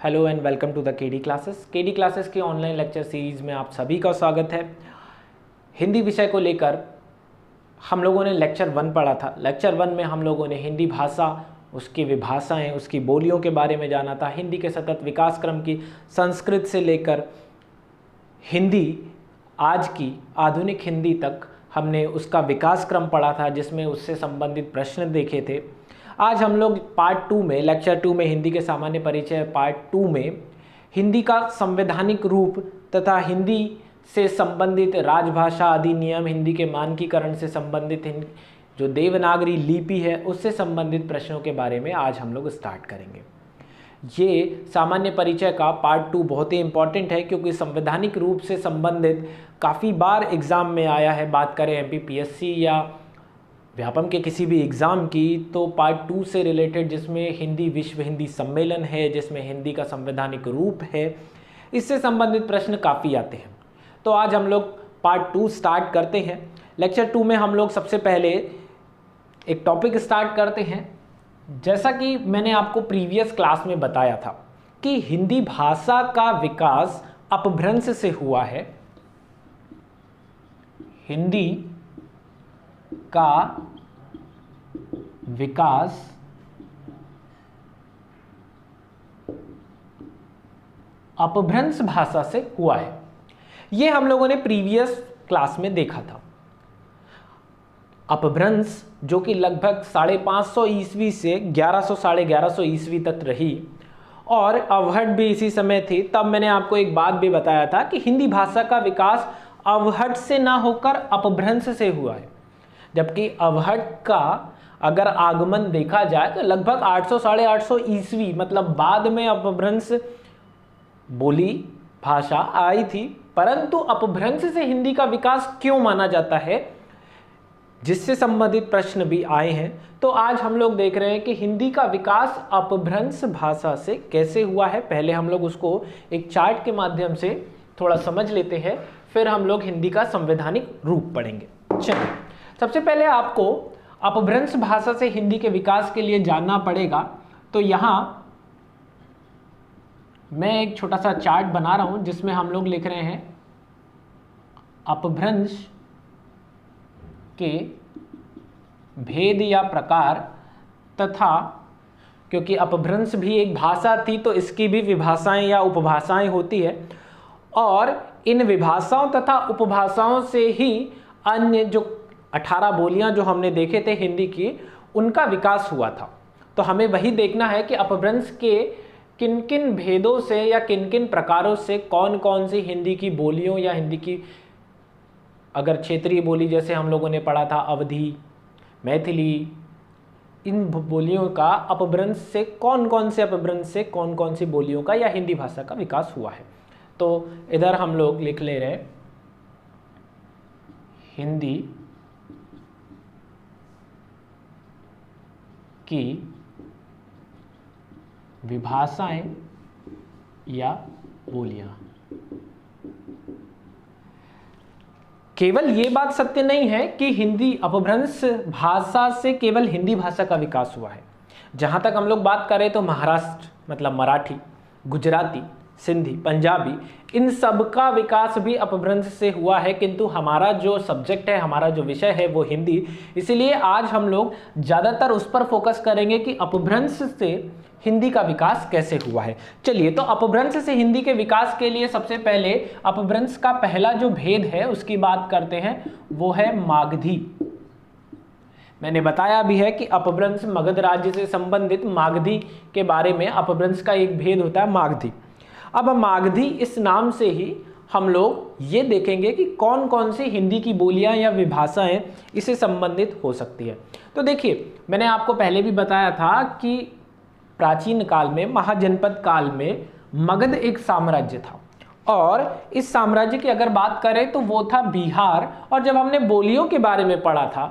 Hello and welcome to the KD classes. KD classes की online lecture series में आप सभी का स्वागत है। हिंदी विषय को लेकर हम लोगों ने लेक्चर 1 पढ़ा था। लेक्चर 1 में हम लोगों ने हिंदी भाषा, उसकी विभाषाएं, उसकी बोलियों के बारे में जाना था। हिंदी के सतत विकास क्रम की संस्कृत से लेकर हिंदी आज की आधुनिक हिंदी तक हमने उसका विकास क्रम पढ़ा था, जिसमें उससे संबंधित प्रश्न देखे थे। आज हम लोग पार्ट 2 में, लेक्चर 2 में हिंदी के सामान्य परिचय पार्ट 2 में हिंदी का संवैधानिक रूप तथा हिंदी से संबंधित राजभाषा अधिनियम, हिंदी के मानकीकरण से संबंधित जो देवनागरी लिपि है उससे संबंधित प्रश्नों के बारे में आज हम लोग स्टार्ट करेंगे। ये सामान्य परिचय का पार्ट 2 बहुत ही इंपॉर्टेंट है, क्योंकि संवैधानिक रूप से संबंधित काफ़ी बार एग्ज़ाम में आया है। बात करें एमपीपीएससी या व्यापम के किसी भी एग्ज़ाम की, तो पार्ट 2 से रिलेटेड, जिसमें हिंदी विश्व हिंदी सम्मेलन है, जिसमें हिंदी का संवैधानिक रूप है, इससे संबंधित प्रश्न काफ़ी आते हैं। तो आज हम लोग पार्ट 2 स्टार्ट करते हैं। लेक्चर 2 में हम लोग सबसे पहले एक टॉपिक स्टार्ट करते हैं। जैसा कि मैंने आपको प्रीवियस क्लास में बताया था कि हिंदी भाषा का विकास अपभ्रंश से हुआ है। हिंदी का विकास अपभ्रंश भाषा से हुआ है। यह हम लोगों ने प्रीवियस क्लास में देखा था। अपभ्रंश जो कि लगभग 550 ईस्वी से 1100 साढ़े 1100 ईस्वी तक रही, और अवहट भी इसी समय थी। तब मैंने आपको एक बात भी बताया था कि हिंदी भाषा का विकास अवहट से ना होकर अपभ्रंश से हुआ है, जबकि अवहट का अगर आगमन देखा जाए तो लगभग 800 साढ़े 800 ईस्वी, मतलब बाद में अपभ्रंश बोली भाषा आई थी। परंतु अपभ्रंश से हिंदी का विकास क्यों माना जाता है, जिससे संबंधित प्रश्न भी आए हैं। तो आज हम लोग देख रहे हैं कि हिंदी का विकास अपभ्रंश भाषा से कैसे हुआ है। पहले हम लोग उसको एक चार्ट के माध्यम से थोड़ा समझ लेते हैं, फिर हम लोग हिंदी का संवैधानिक रूप पढ़ेंगे। चलिए, सबसे पहले आपको अपभ्रंश भाषा से हिंदी के विकास के लिए जानना पड़ेगा। तो यहाँ मैं एक छोटा सा चार्ट बना रहा हूँ, जिसमें हम लोग लिख रहे हैं अपभ्रंश के भेद या प्रकार, तथा क्योंकि अपभ्रंश भी एक भाषा थी तो इसकी भी विभाषाएं या उपभाषाएं होती है, और इन विभाषाओं तथा उपभाषाओं से ही अन्य जो 18 बोलियां जो हमने देखे थे हिंदी की, उनका विकास हुआ था। तो हमें वही देखना है कि अपभ्रंश के किन किन भेदों से या किन किन प्रकारों से कौन कौन सी हिंदी की बोलियों या हिंदी की अगर क्षेत्रीय बोली जैसे हम लोगों ने पढ़ा था अवधी, मैथिली, इन बोलियों का अपभ्रंश से कौन कौन से कौन कौन सी बोलियों का या हिंदी भाषा का विकास हुआ है। तो इधर हम लोग लिख ले रहे हैं हिंदी की विभाषाएं या बोलियां। केवल ये बात सत्य नहीं है कि हिंदी अपभ्रंश भाषा से केवल हिंदी भाषा का विकास हुआ है। जहां तक हम लोग बात करें तो महाराष्ट्र मतलब मराठी, गुजराती, सिंधी, पंजाबी, इन सब का विकास भी अपभ्रंश से हुआ है। किंतु हमारा जो सब्जेक्ट है, हमारा जो विषय है वो हिंदी, इसलिए आज हम लोग ज़्यादातर उस पर फोकस करेंगे कि अपभ्रंश से हिंदी का विकास कैसे हुआ है। चलिए, तो अपभ्रंश से हिंदी के विकास के लिए सबसे पहले अपभ्रंश का पहला जो भेद है उसकी बात करते हैं, वो है मागधी। मैंने बताया भी है कि अपभ्रंश मगध राज्य से संबंधित मागधी के बारे में अपभ्रंश का एक भेद होता है मागधी। अब मागधी इस नाम से ही हम लोग ये देखेंगे कि कौन कौन सी हिंदी की बोलियां या विभाषाएं इससे संबंधित हो सकती है। तो देखिए, मैंने आपको पहले भी बताया था कि प्राचीन काल में, महाजनपद काल में मगध एक साम्राज्य था, और इस साम्राज्य की अगर बात करें तो वो था बिहार। और जब हमने बोलियों के बारे में पढ़ा था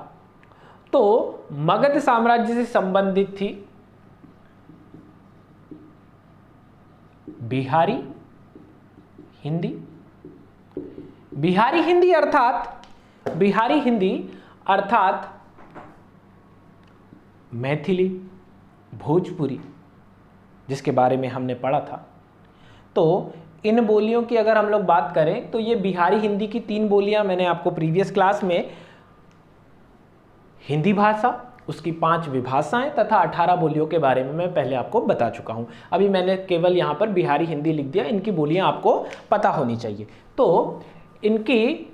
तो मगध साम्राज्य से संबंधित थी बिहारी हिंदी। बिहारी हिंदी अर्थात मैथिली, भोजपुरी, जिसके बारे में हमने पढ़ा था, तो इन बोलियों की अगर हम लोग बात करें तो ये बिहारी हिंदी की 3 बोलियां मैंने आपको प्रीवियस क्लास में हिंदी भाषा, उसकी 5 विभाषाएं तथा 18 बोलियों के बारे में मैं पहले आपको बता चुका हूं। अभी मैंने केवल यहां पर बिहारी हिंदी लिख दिया, इनकी बोलियां आपको पता होनी चाहिए। तो इनकी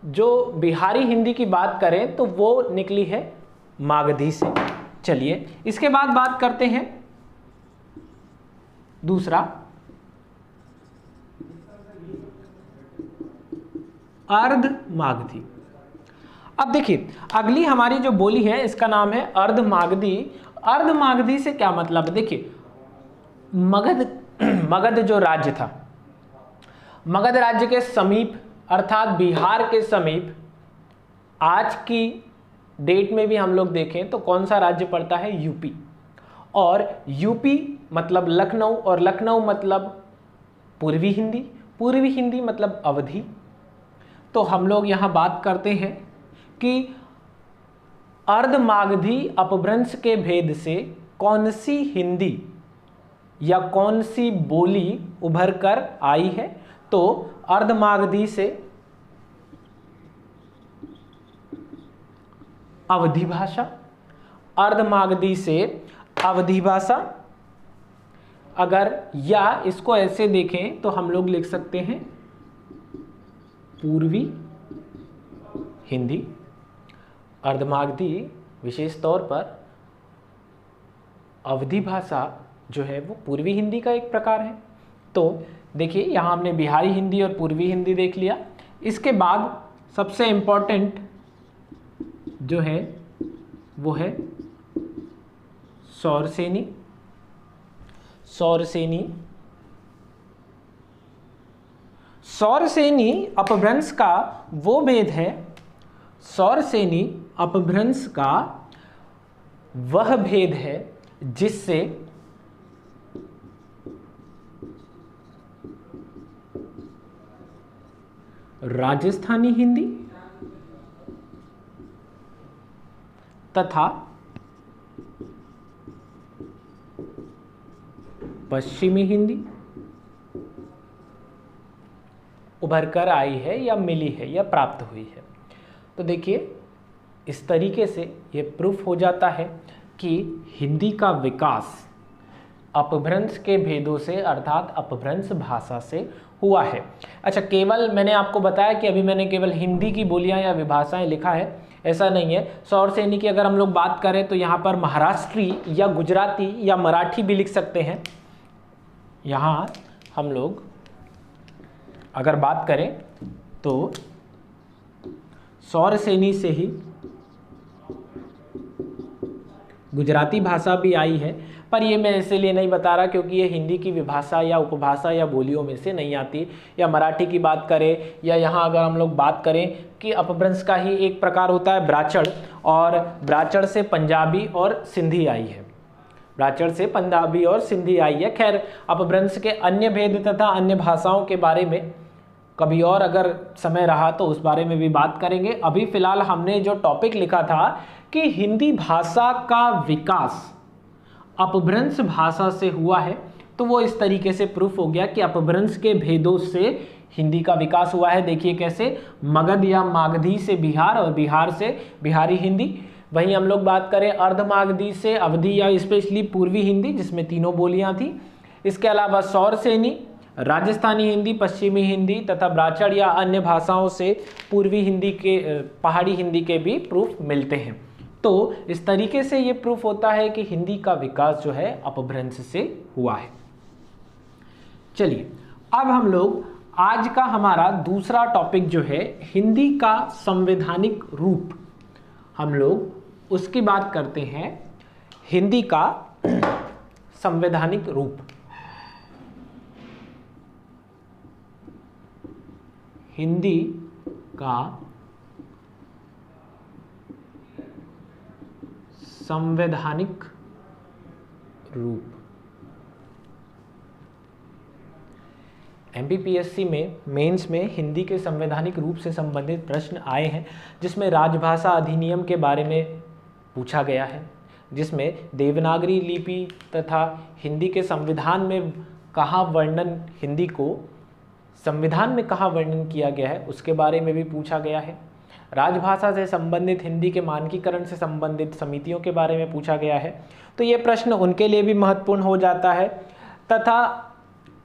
जो बिहारी हिंदी की बात करें तो वो निकली है मागधी से। चलिए इसके बाद बात करते हैं दूसरा, अर्ध मागधी। अब देखिए अगली हमारी जो बोली है इसका नाम है अर्ध मागधी। अर्ध मागधी से क्या मतलब है? देखिए मगध जो राज्य था, मगध राज्य के समीप अर्थात बिहार के समीप आज की डेट में भी हम लोग देखें तो कौन सा राज्य पड़ता है? यूपी। और यूपी मतलब लखनऊ, और लखनऊ मतलब पूर्वी हिंदी, पूर्वी हिंदी मतलब अवधी। तो हम लोग यहाँ बात करते हैं कि अर्धमागधी अपभ्रंश के भेद से कौन सी हिंदी या कौन सी बोली उभर कर आई है? तो अर्धमागधी से अवधी भाषा, अर्धमागधी से अवधी भाषा। अगर या इसको ऐसे देखें तो हम लोग लिख सकते हैं पूर्वी हिंदी। अर्धमागधी विशेष तौर पर अवधी भाषा जो है वो पूर्वी हिंदी का एक प्रकार है। तो देखिए यहाँ हमने बिहारी हिंदी और पूर्वी हिंदी देख लिया। इसके बाद सबसे इम्पोर्टेंट जो है वो है सौरसेनी। सौरसेनी, सौरसेनी अपभ्रंश का वो भेद है, सौरसेनी अपभ्रंश का वह भेद है जिससे राजस्थानी हिंदी तथा पश्चिमी हिंदी उभर कर आई है या मिली है या प्राप्त हुई है। तो देखिए इस तरीके से ये प्रूफ हो जाता है कि हिंदी का विकास अपभ्रंश के भेदों से अर्थात अपभ्रंश भाषा से हुआ है। अच्छा, केवल मैंने आपको बताया कि अभी मैंने केवल हिंदी की बोलियां या विभाषाएं लिखा है, ऐसा नहीं है। सौरसेनी की अगर हम लोग बात करें तो यहाँ पर महाराष्ट्री या गुजराती या मराठी भी लिख सकते हैं। यहाँ हम लोग अगर बात करें तो सौरसेनी से ही गुजराती भाषा भी आई है, पर ये मैं इसलिए नहीं बता रहा क्योंकि ये हिंदी की विभाषा या उपभाषा या बोलियों में से नहीं आती। या मराठी की बात करें या यहाँ अगर हम लोग बात करें कि अपभ्रंश का ही एक प्रकार होता है ब्राचड़, और ब्राचड़ से पंजाबी और सिंधी आई है, ब्राचड़ से पंजाबी और सिंधी आई है। खैर अपभ्रंश के अन्य भेद तथा अन्य भाषाओं के बारे में कभी और अगर समय रहा तो उस बारे में भी बात करेंगे। अभी फिलहाल हमने जो टॉपिक लिखा था कि हिंदी भाषा का विकास अपभ्रंश भाषा से हुआ है, तो वो इस तरीके से प्रूफ हो गया कि अपभ्रंश के भेदों से हिंदी का विकास हुआ है। देखिए कैसे, मगध या मागधी से बिहार और बिहार से बिहारी हिंदी। वहीं हम लोग बात करें अर्धमागधी से अवधी या स्पेशली पूर्वी हिंदी जिसमें तीनों बोलियां थी। इसके अलावा सौरसेनी, राजस्थानी हिंदी, पश्चिमी हिंदी तथा ब्राचड़ या अन्य भाषाओं से पूर्वी हिंदी के पहाड़ी हिंदी के भी प्रूफ मिलते हैं। तो इस तरीके से ये प्रूफ होता है कि हिंदी का विकास जो है अपभ्रंश से हुआ है। चलिए अब हम लोग आज का हमारा दूसरा टॉपिक जो है हिंदी का संवैधानिक रूप, हम लोग उसकी बात करते हैं। हिंदी का संवैधानिक रूप, हिंदी का संवैधानिक रूप। एमपीपीएससी में मेंस में हिंदी के संवैधानिक रूप से संबंधित प्रश्न आए हैं, जिसमें राजभाषा अधिनियम के बारे में पूछा गया है, जिसमें देवनागरी लिपि तथा हिंदी के संविधान में कहाँ वर्णन हिंदी को संविधान में कहाँ वर्णन किया गया है उसके बारे में भी पूछा गया है। राजभाषा से संबंधित हिंदी के मानकीकरण से संबंधित समितियों के बारे में पूछा गया है, तो ये प्रश्न उनके लिए भी महत्वपूर्ण हो जाता है। तथा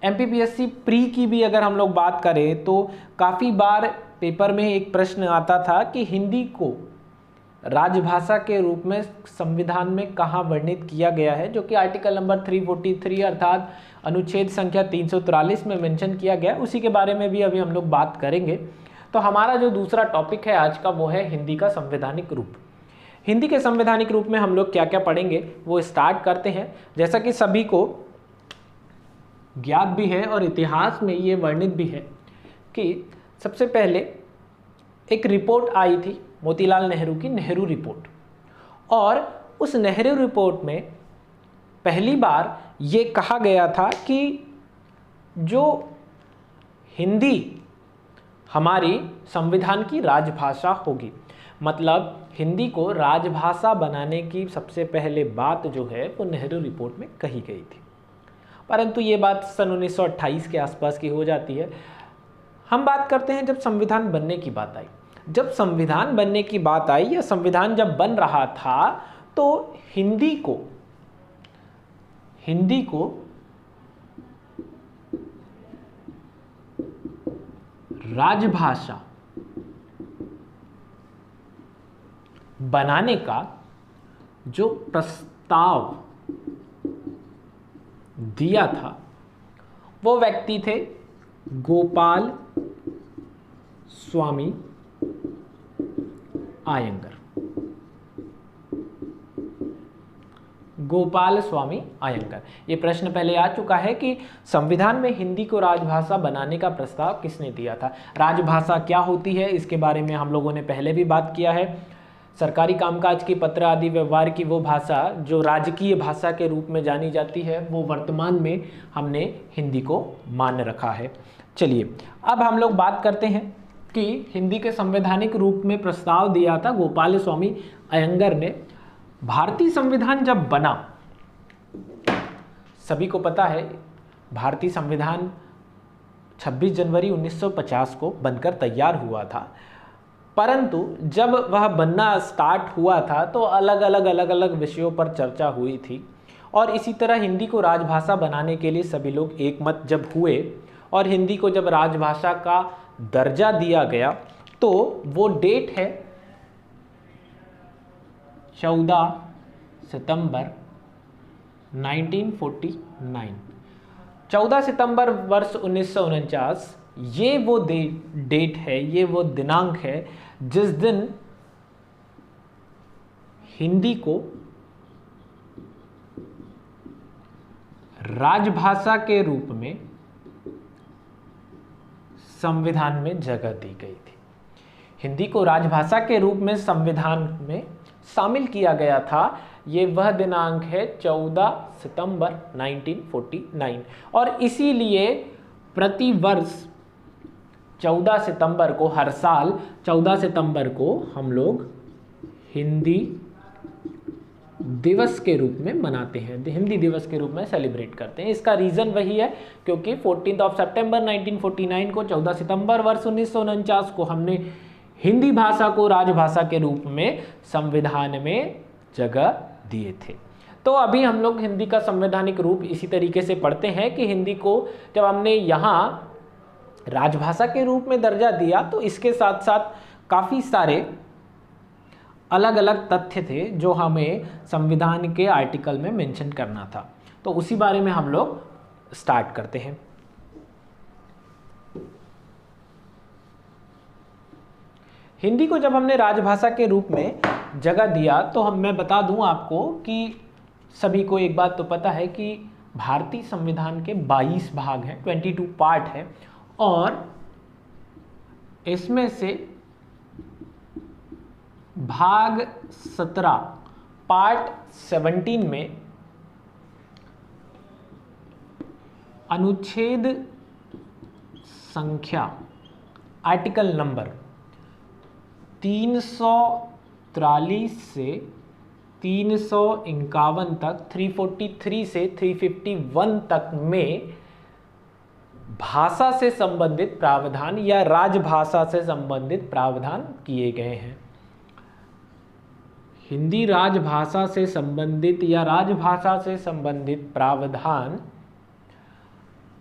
एमपीपीएससी प्री की भी अगर हम लोग बात करें तो काफ़ी बार पेपर में एक प्रश्न आता था कि हिंदी को राजभाषा के रूप में संविधान में कहाँ वर्णित किया गया है, जो कि आर्टिकल नंबर 343 अर्थात अनुच्छेद संख्या 343 में मेंशन किया गया, उसी के बारे में भी अभी हम लोग बात करेंगे। तो हमारा जो दूसरा टॉपिक है आज का वो है हिंदी का संवैधानिक रूप। हिंदी के संवैधानिक रूप में हम लोग क्या क्या पढ़ेंगे वो स्टार्ट करते हैं। जैसा कि सभी को ज्ञात भी है और इतिहास में ये वर्णित भी है कि सबसे पहले एक रिपोर्ट आई थी मोतीलाल नेहरू की, नेहरू रिपोर्ट, और उस नेहरू रिपोर्ट में पहली बार ये कहा गया था कि जो हिंदी हमारी संविधान की राजभाषा होगी, मतलब हिंदी को राजभाषा बनाने की सबसे पहले बात जो है वो नेहरू रिपोर्ट में कही गई थी। परंतु ये बात सन 1928 के आसपास की हो जाती है। हम बात करते हैं जब संविधान बनने की बात आई। जब संविधान बनने की बात आई या संविधान जब बन रहा था तो हिंदी को राजभाषा बनाने का जो प्रस्ताव दिया था वो व्यक्ति थे गोपाल स्वामी आयंगर। गोपाल स्वामी आयंगर। ये प्रश्न पहले आ चुका है कि संविधान में हिंदी को राजभाषा बनाने का प्रस्ताव किसने दिया था। राजभाषा क्या होती है इसके बारे में हम लोगों ने पहले भी बात किया है। सरकारी कामकाज की, पत्र आदि व्यवहार की वो भाषा जो राजकीय भाषा के रूप में जानी जाती है वो वर्तमान में हमने हिंदी को मान्य रखा है। चलिए अब हम लोग बात करते हैं कि हिंदी के संवैधानिक रूप में प्रस्ताव दिया था गोपाल स्वामी अयंगर ने। भारतीय संविधान जब बना, सभी को पता है भारतीय संविधान 26 जनवरी 1950 को बनकर तैयार हुआ था, परंतु जब वह बनना स्टार्ट हुआ था तो अलग अलग विषयों पर चर्चा हुई थी और इसी तरह हिंदी को राजभाषा बनाने के लिए सभी लोग एकमत जब हुए और हिंदी को जब राजभाषा का दर्जा दिया गया तो वो डेट है 14 सितंबर 1949। 14 सितंबर वर्ष 1949 ये वो डेट है, ये वो दिनांक है जिस दिन हिंदी को राजभाषा के रूप में संविधान में जगह दी गई थी। हिंदी को राजभाषा के रूप में संविधान में शामिल किया गया था। ये वह दिनांक है 14 सितंबर 1949 और इसीलिए प्रति वर्ष 14 सितंबर को, हर साल 14 सितंबर को हम लोग हिंदी दिवस के रूप में मनाते हैं, हिंदी दिवस के रूप में सेलिब्रेट करते हैं। इसका रीज़न वही है क्योंकि 14 सितंबर 1949 को, 14 सितंबर वर्ष 1949 को हमने हिंदी भाषा को राजभाषा के रूप में संविधान में जगह दिए थे। तो अभी हम लोग हिंदी का संवैधानिक रूप इसी तरीके से पढ़ते हैं कि हिंदी को जब हमने यहाँ राजभाषा के रूप में दर्जा दिया तो इसके साथ साथ काफ़ी सारे अलग अलग तथ्य थे जो हमें संविधान के आर्टिकल में मेंशन करना था, तो उसी बारे में हम लोग स्टार्ट करते हैं। हिंदी को जब हमने राजभाषा के रूप में जगह दिया तो मैं बता दूं आपको कि सभी को एक बात तो पता है कि भारतीय संविधान के 22 भाग हैं, 22 पार्ट है और इसमें से भाग 17 पार्ट 17 में अनुच्छेद संख्या आर्टिकल नंबर 343 से 351 तक, 343 से 351 तक में भाषा से संबंधित प्रावधान या राजभाषा से संबंधित प्रावधान किए गए हैं। हिंदी राजभाषा से संबंधित या राजभाषा से संबंधित प्रावधान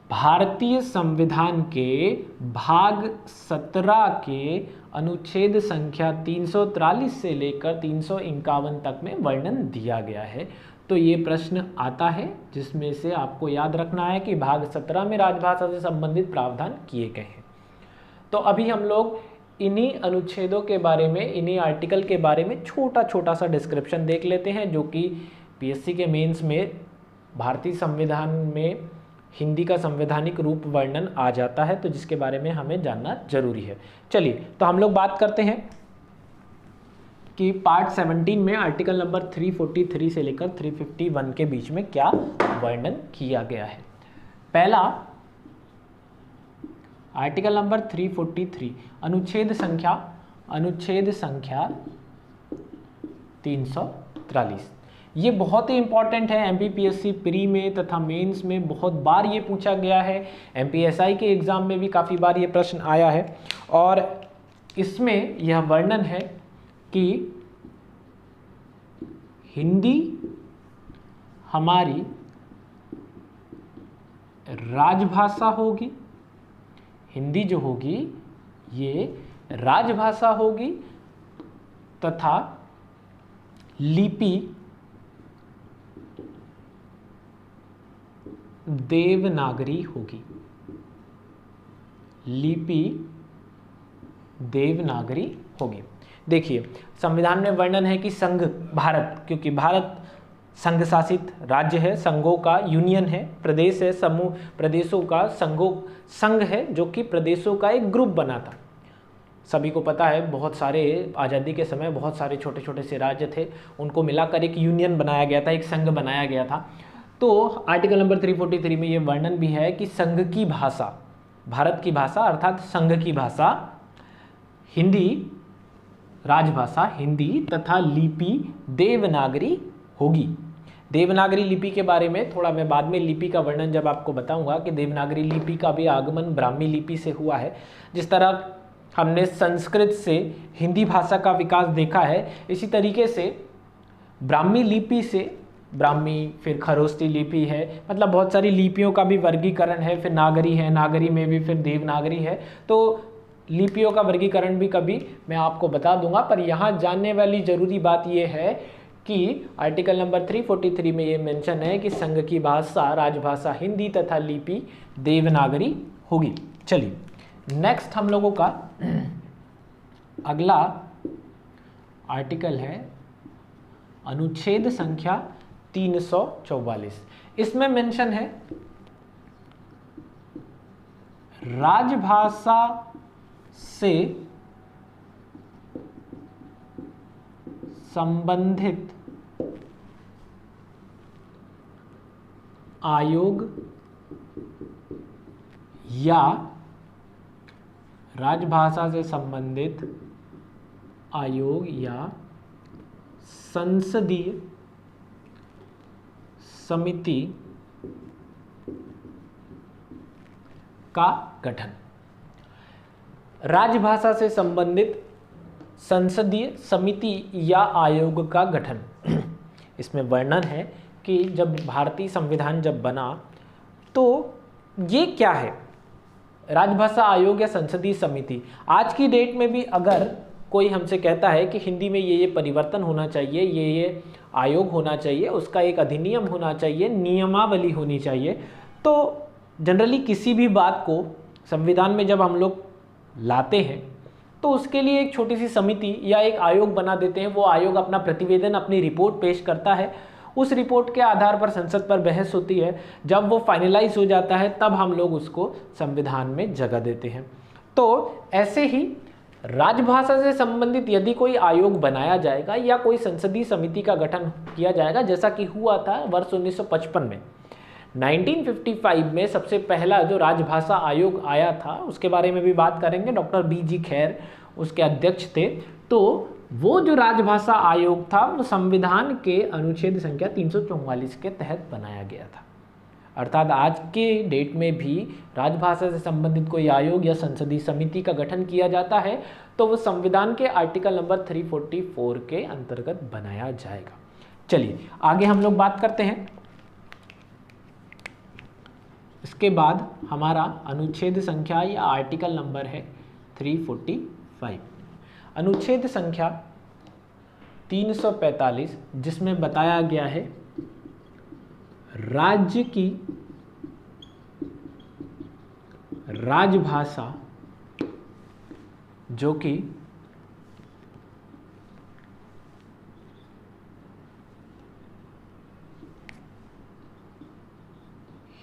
भारतीय संविधान के भाग 17 के अनुच्छेद संख्या 343 से लेकर 351 तक में वर्णन दिया गया है। तो ये प्रश्न आता है जिसमें से आपको याद रखना है कि भाग 17 में राजभाषा से संबंधित प्रावधान किए गए हैं। तो अभी हम लोग इन्हीं अनुच्छेदों के बारे में, इन्हीं आर्टिकल के बारे में छोटा छोटा सा डिस्क्रिप्शन देख लेते हैं, जो कि पीएससी के मेंस में भारतीय संविधान में हिंदी का संवैधानिक रूप वर्णन आ जाता है, तो जिसके बारे में हमें जानना जरूरी है। चलिए तो हम लोग बात करते हैं कि पार्ट 17 में आर्टिकल नंबर 343 से लेकर 351 के बीच में क्या वर्णन किया गया है। पहला आर्टिकल नंबर 343 अनुच्छेद संख्या 343। ये बहुत ही इंपॉर्टेंट है, एमपीपीएससी प्री में तथा मेंस में बहुत बार ये पूछा गया है, एमपीएसआई के एग्जाम में भी काफ़ी बार ये प्रश्न आया है। और इसमें यह वर्णन है कि हिंदी हमारी राजभाषा होगी, हिंदी जो होगी ये राजभाषा होगी तथा लिपि देवनागरी होगी, लिपि देवनागरी होगी। देखिए संविधान में वर्णन है कि संघ भारत, क्योंकि भारत संघ शासित राज्य है, संघों का यूनियन है, प्रदेश है, समूह प्रदेशों का संघ है, जो कि प्रदेशों का एक ग्रुप बना था। सभी को पता है बहुत सारे आज़ादी के समय बहुत सारे छोटे छोटे से राज्य थे, उनको मिलाकर एक यूनियन बनाया गया था, एक संघ बनाया गया था। तो आर्टिकल नंबर 343 में ये वर्णन भी है कि संघ की भाषा, भारत की भाषा अर्थात संघ की भाषा हिंदी, राजभाषा हिंदी तथा लिपि देवनागरी होगी। देवनागरी लिपि के बारे में थोड़ा मैं बाद में लिपि का वर्णन जब आपको बताऊंगा कि देवनागरी लिपि का भी आगमन ब्राह्मी लिपि से हुआ है। जिस तरह हमने संस्कृत से हिंदी भाषा का विकास देखा है, इसी तरीके से ब्राह्मी लिपि से ब्राह्मी, फिर खरोष्टी लिपि है, मतलब बहुत सारी लिपियों का भी वर्गीकरण है। फिर नागरी है, नागरी में भी फिर देवनागरी है। तो लिपियों का वर्गीकरण भी कभी मैं आपको बता दूंगा, पर यहाँ जानने वाली जरूरी बात यह है कि आर्टिकल नंबर 343 में ये मेंशन है कि संघ की भाषा राजभाषा हिंदी तथा लिपि देवनागरी होगी। चलिए नेक्स्ट हम लोगों का अगला आर्टिकल है अनुच्छेद संख्या 344। इसमें मेंशन है राजभाषा से संबंधित आयोग या राजभाषा से संबंधित आयोग या संसदीय समिति का गठन। राजभाषा से संबंधित संसदीय समिति या आयोग का गठन। इसमें वर्णन है कि जब भारतीय संविधान जब बना तो ये क्या है, राजभाषा आयोग या संसदीय समिति। आज की डेट में भी अगर कोई हमसे कहता है कि हिंदी में ये परिवर्तन होना चाहिए, ये आयोग होना चाहिए, उसका एक अधिनियम होना चाहिए, नियमावली होनी चाहिए, तो जनरली किसी भी बात को संविधान में जब हम लोग लाते हैं तो उसके लिए एक छोटी सी समिति या एक आयोग बना देते हैं। वो आयोग अपना प्रतिवेदन, अपनी रिपोर्ट पेश करता है, उस रिपोर्ट के आधार पर संसद पर बहस होती है। जब वो फाइनलाइज हो जाता है तब हम लोग उसको संविधान में जगह देते हैं। तो ऐसे ही राजभाषा से संबंधित यदि कोई आयोग बनाया जाएगा या कोई संसदीय समिति का गठन किया जाएगा, जैसा कि हुआ था वर्ष 1955 में, 1955 में सबसे पहला जो राजभाषा आयोग आया था उसके बारे में भी बात करेंगे। डॉक्टर BG खैर उसके अध्यक्ष थे। तो वो जो राजभाषा आयोग था वो संविधान के अनुच्छेद संख्या 344 के तहत बनाया गया था। अर्थात आज के डेट में भी राजभाषा से संबंधित कोई आयोग या संसदीय समिति का गठन किया जाता है तो वो संविधान के आर्टिकल नंबर 344 के अंतर्गत बनाया जाएगा। चलिए आगे हम लोग बात करते हैं। इसके बाद हमारा अनुच्छेद संख्या या आर्टिकल नंबर है 345। अनुच्छेद संख्या 345 जिसमें बताया गया है राज्य की राजभाषा जो कि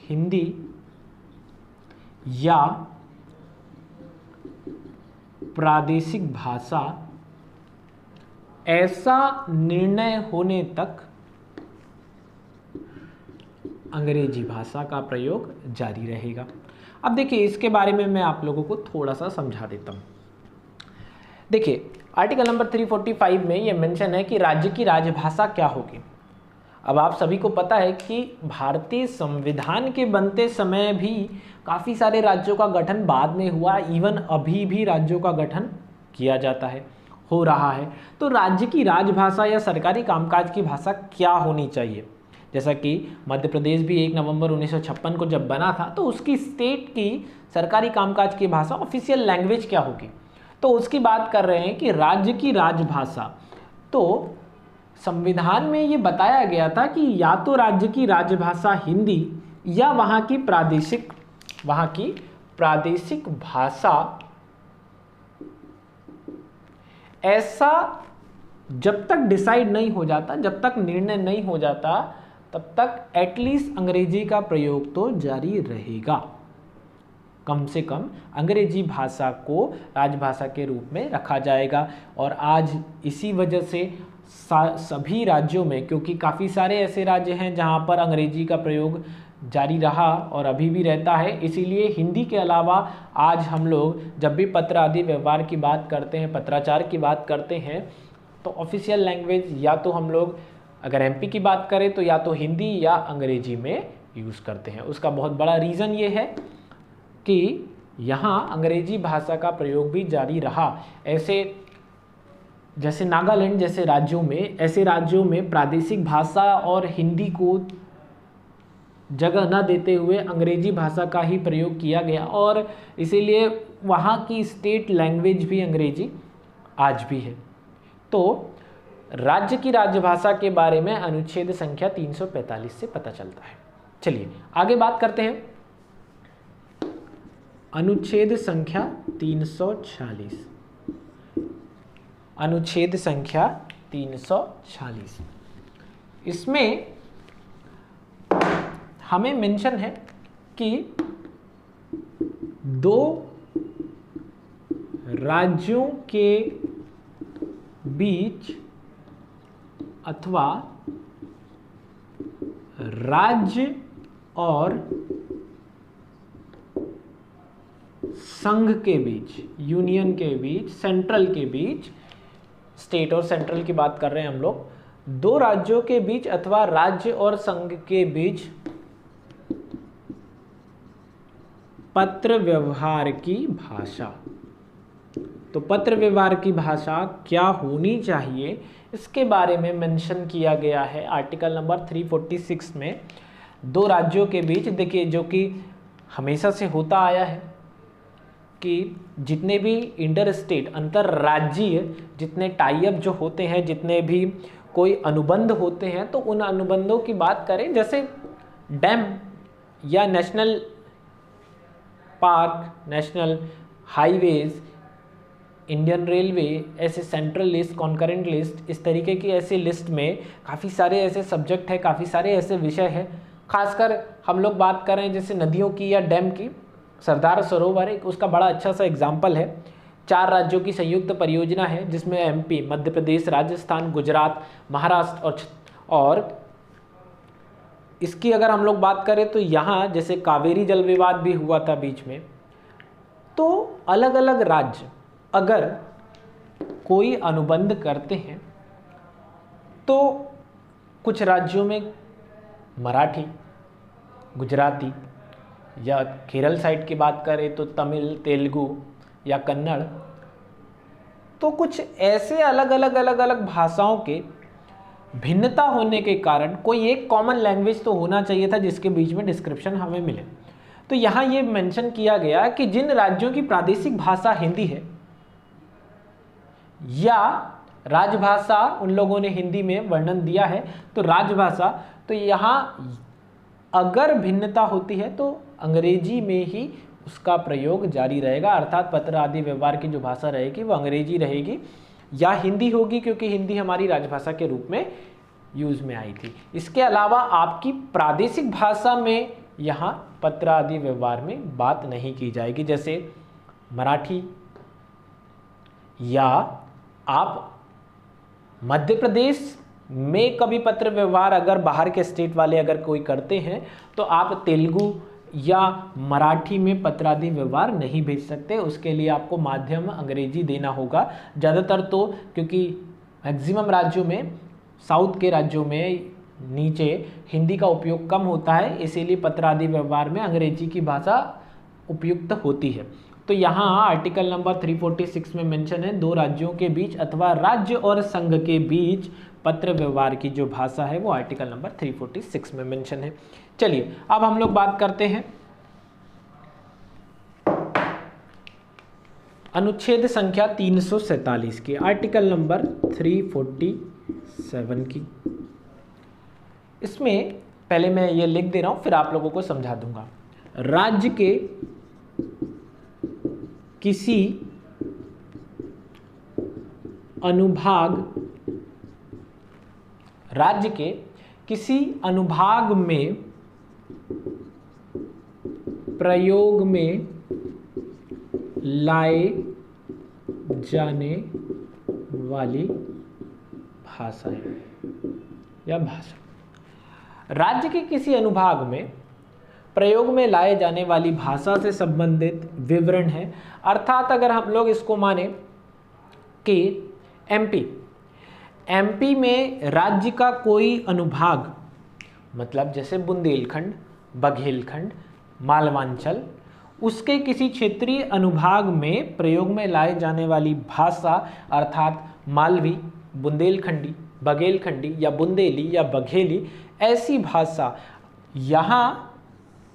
हिंदी या प्रादेशिक भाषा ऐसा निर्णय होने तक अंग्रेजी भाषा का प्रयोग जारी रहेगा। अब देखिए इसके बारे में मैं आप लोगों को थोड़ा सा समझा देता हूँ। देखिए आर्टिकल नंबर 345 में ये मेंशन है कि राज्य की राजभाषा क्या होगी। अब आप सभी को पता है कि भारतीय संविधान के बनते समय भी काफ़ी सारे राज्यों का गठन बाद में हुआ, इवन अभी भी राज्यों का गठन किया जाता है, हो रहा है। तो राज्य की राजभाषा या सरकारी कामकाज की भाषा क्या होनी चाहिए। जैसा कि मध्य प्रदेश भी 1 नवंबर 1956 को जब बना था तो उसकी स्टेट की सरकारी कामकाज की भाषा ऑफिशियल लैंग्वेज क्या होगी, तो उसकी बात कर रहे हैं कि राज्य की राजभाषा। तो संविधान में ये बताया गया था कि या तो राज्य की राजभाषा हिंदी या वहाँ की प्रादेशिक भाषा, ऐसा जब तक डिसाइड नहीं हो जाता, जब तक निर्णय नहीं हो जाता, तब तक एटलीस्ट अंग्रेजी का प्रयोग तो जारी रहेगा। कम से कम अंग्रेजी भाषा को राजभाषा के रूप में रखा जाएगा। और आज इसी वजह से सभी राज्यों में, क्योंकि काफ़ी सारे ऐसे राज्य हैं जहां पर अंग्रेजी का प्रयोग जारी रहा और अभी भी रहता है, इसीलिए हिंदी के अलावा आज हम लोग जब भी पत्र आदि व्यवहार की बात करते हैं, पत्राचार की बात करते हैं, तो ऑफिशियल लैंग्वेज या तो हम लोग अगर एमपी की बात करें तो या तो हिंदी या अंग्रेजी में यूज़ करते हैं। उसका बहुत बड़ा रीज़न ये है कि यहाँ अंग्रेजी भाषा का प्रयोग भी जारी रहा। ऐसे जैसे नागालैंड जैसे राज्यों में, ऐसे राज्यों में प्रादेशिक भाषा और हिंदी को जगह न देते हुए अंग्रेजी भाषा का ही प्रयोग किया गया और इसीलिए वहाँ की स्टेट लैंग्वेज भी अंग्रेजी आज भी है। तो राज्य की राजभाषा के बारे में अनुच्छेद संख्या 345 से पता चलता है। चलिए आगे बात करते हैं। अनुच्छेद संख्या 346। अनुच्छेद संख्या 346 इसमें हमें मेंशन है कि दो राज्यों के बीच अथवा राज्य और संघ के बीच, यूनियन के बीच, सेंट्रल के बीच, स्टेट और सेंट्रल की बात कर रहे हैं हम लोग, दो राज्यों के बीच अथवा राज्य और संघ के बीच पत्र व्यवहार की भाषा। तो पत्र व्यवहार की भाषा क्या होनी चाहिए इसके बारे में मेंशन किया गया है आर्टिकल नंबर 346 में। दो राज्यों के बीच, देखिए जो कि हमेशा से होता आया है कि जितने भी इंटर स्टेट, अंतर्राज्यीय जितने टाई अप जो होते हैं, जितने भी कोई अनुबंध होते हैं, तो उन अनुबंधों की बात करें, जैसे डैम या national park, national highways, Indian railway, ऐसे सेंट्रल लिस्ट, कॉन्करेंट लिस्ट, इस तरीके की ऐसे लिस्ट में काफ़ी सारे ऐसे सब्जेक्ट हैं, काफ़ी सारे ऐसे विषय हैं। खासकर हम लोग बात कर रहे हैं जैसे नदियों की या डैम की, सरदार सरोवर एक उसका बड़ा अच्छा सा एग्जाम्पल है। 4 राज्यों की संयुक्त परियोजना है जिसमें एमपी, मध्य प्रदेश, राजस्थान, गुजरात, महाराष्ट्र और इसकी अगर हम लोग बात करें तो यहाँ जैसे कावेरी जल विवाद भी हुआ था बीच में। तो अलग अलग राज्य अगर कोई अनुबंध करते हैं तो कुछ राज्यों में मराठी, गुजराती, या केरल साइड की बात करें तो तमिल, तेलुगु या कन्नड़। तो कुछ ऐसे अलग अलग भाषाओं के भिन्नता होने के कारण कोई एक कॉमन लैंग्वेज तो होना चाहिए था जिसके बीच में डिस्क्रिप्शन हमें मिले। तो यहाँ ये मेंशन किया गया कि जिन राज्यों की प्रादेशिक भाषा हिंदी है या राजभाषा, उन लोगों ने हिंदी में वर्णन दिया है तो राजभाषा, तो यहाँ अगर भिन्नता होती है तो अंग्रेजी में ही उसका प्रयोग जारी रहेगा, अर्थात पत्र आदि व्यवहार की जो भाषा रहेगी वो अंग्रेजी रहेगी या हिंदी होगी, क्योंकि हिंदी हमारी राजभाषा के रूप में यूज में आई थी। इसके अलावा आपकी प्रादेशिक भाषा में यहाँ पत्र आदि व्यवहार में बात नहीं की जाएगी। जैसे मराठी, या आप मध्य प्रदेश में कभी पत्र व्यवहार अगर बाहर के स्टेट वाले अगर कोई करते हैं तो आप तेलुगु या मराठी में पत्रादि व्यवहार नहीं भेज सकते, उसके लिए आपको माध्यम अंग्रेजी देना होगा। ज़्यादातर तो क्योंकि मैक्सिमम राज्यों में, साउथ के राज्यों में नीचे हिंदी का उपयोग कम होता है, इसीलिए पत्रादि व्यवहार में अंग्रेजी की भाषा उपयुक्त होती है। तो यहाँ आर्टिकल नंबर 346 में मेंशन है, दो राज्यों के बीच अथवा राज्य और संघ के बीच पत्र व्यवहार की जो भाषा है वो आर्टिकल नंबर 346 में मेंशन है। चलिए अब हम लोग बात करते हैं अनुच्छेद संख्या 347 की, आर्टिकल नंबर 347 की। इसमें पहले मैं ये लिख दे रहा हूं, फिर आप लोगों को समझा दूंगा। राज्य के किसी अनुभाग में प्रयोग में लाए जाने वाली भाषा है या भाषा। राज्य के किसी अनुभाग में प्रयोग में लाए जाने वाली भाषा से संबंधित विवरण है, अर्थात अगर हम लोग इसको माने कि एमपी में राज्य का कोई अनुभाग, मतलब जैसे बुंदेलखंड, बघेलखंड, मालवांचल, उसके किसी क्षेत्रीय अनुभाग में प्रयोग में लाए जाने वाली भाषा अर्थात मालवी, बुंदेलखंडी, बघेलखंडी या बुंदेली या बघेली, ऐसी भाषा। यहाँ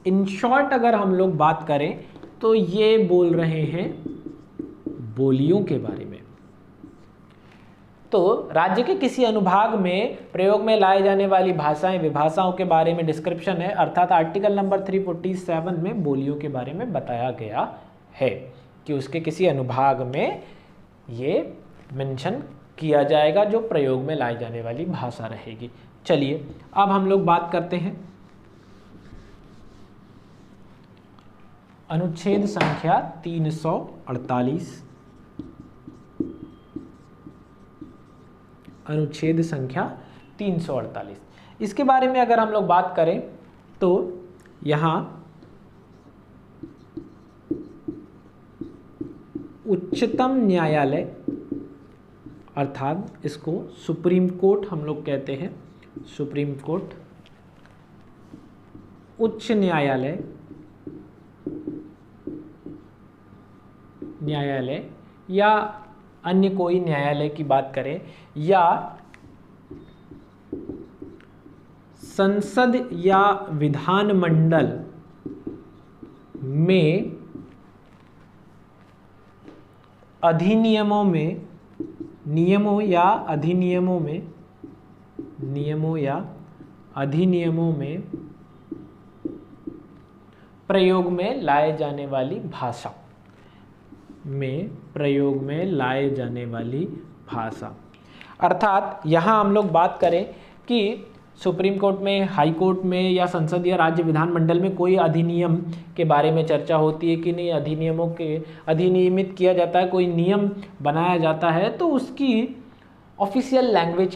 इन शॉर्ट अगर हम लोग बात करें तो ये बोल रहे हैं बोलियों के बारे में। तो राज्य के किसी अनुभाग में प्रयोग में लाए जाने वाली भाषाएं, विभाषाओं के बारे में डिस्क्रिप्शन है, अर्थात आर्टिकल नंबर 347 में बोलियों के बारे में बताया गया है कि उसके किसी अनुभाग में ये मेंशन किया जाएगा जो प्रयोग में लाई जाने वाली भाषा रहेगी। चलिए अब हम लोग बात करते हैं अनुच्छेद संख्या 348। अनुच्छेद संख्या 348, इसके बारे में अगर हम लोग बात करें तो यहाँ उच्चतम न्यायालय, अर्थात इसको सुप्रीम कोर्ट हम लोग कहते हैं, सुप्रीम कोर्ट, उच्च न्यायालय या अन्य कोई न्यायालय की बात करें, या संसद या विधानमंडल में अधिनियमों में, नियमों या अधिनियमों में प्रयोग में लाए जाने वाली भाषा, अर्थात यहाँ हम लोग बात करें कि सुप्रीम कोर्ट में, हाई कोर्ट में या संसद या राज्य विधानमंडल में कोई अधिनियम के बारे में चर्चा होती है कि नहीं, अधिनियमों के अधिनियमित किया जाता है, कोई नियम बनाया जाता है, तो उसकी ऑफिशियल लैंग्वेज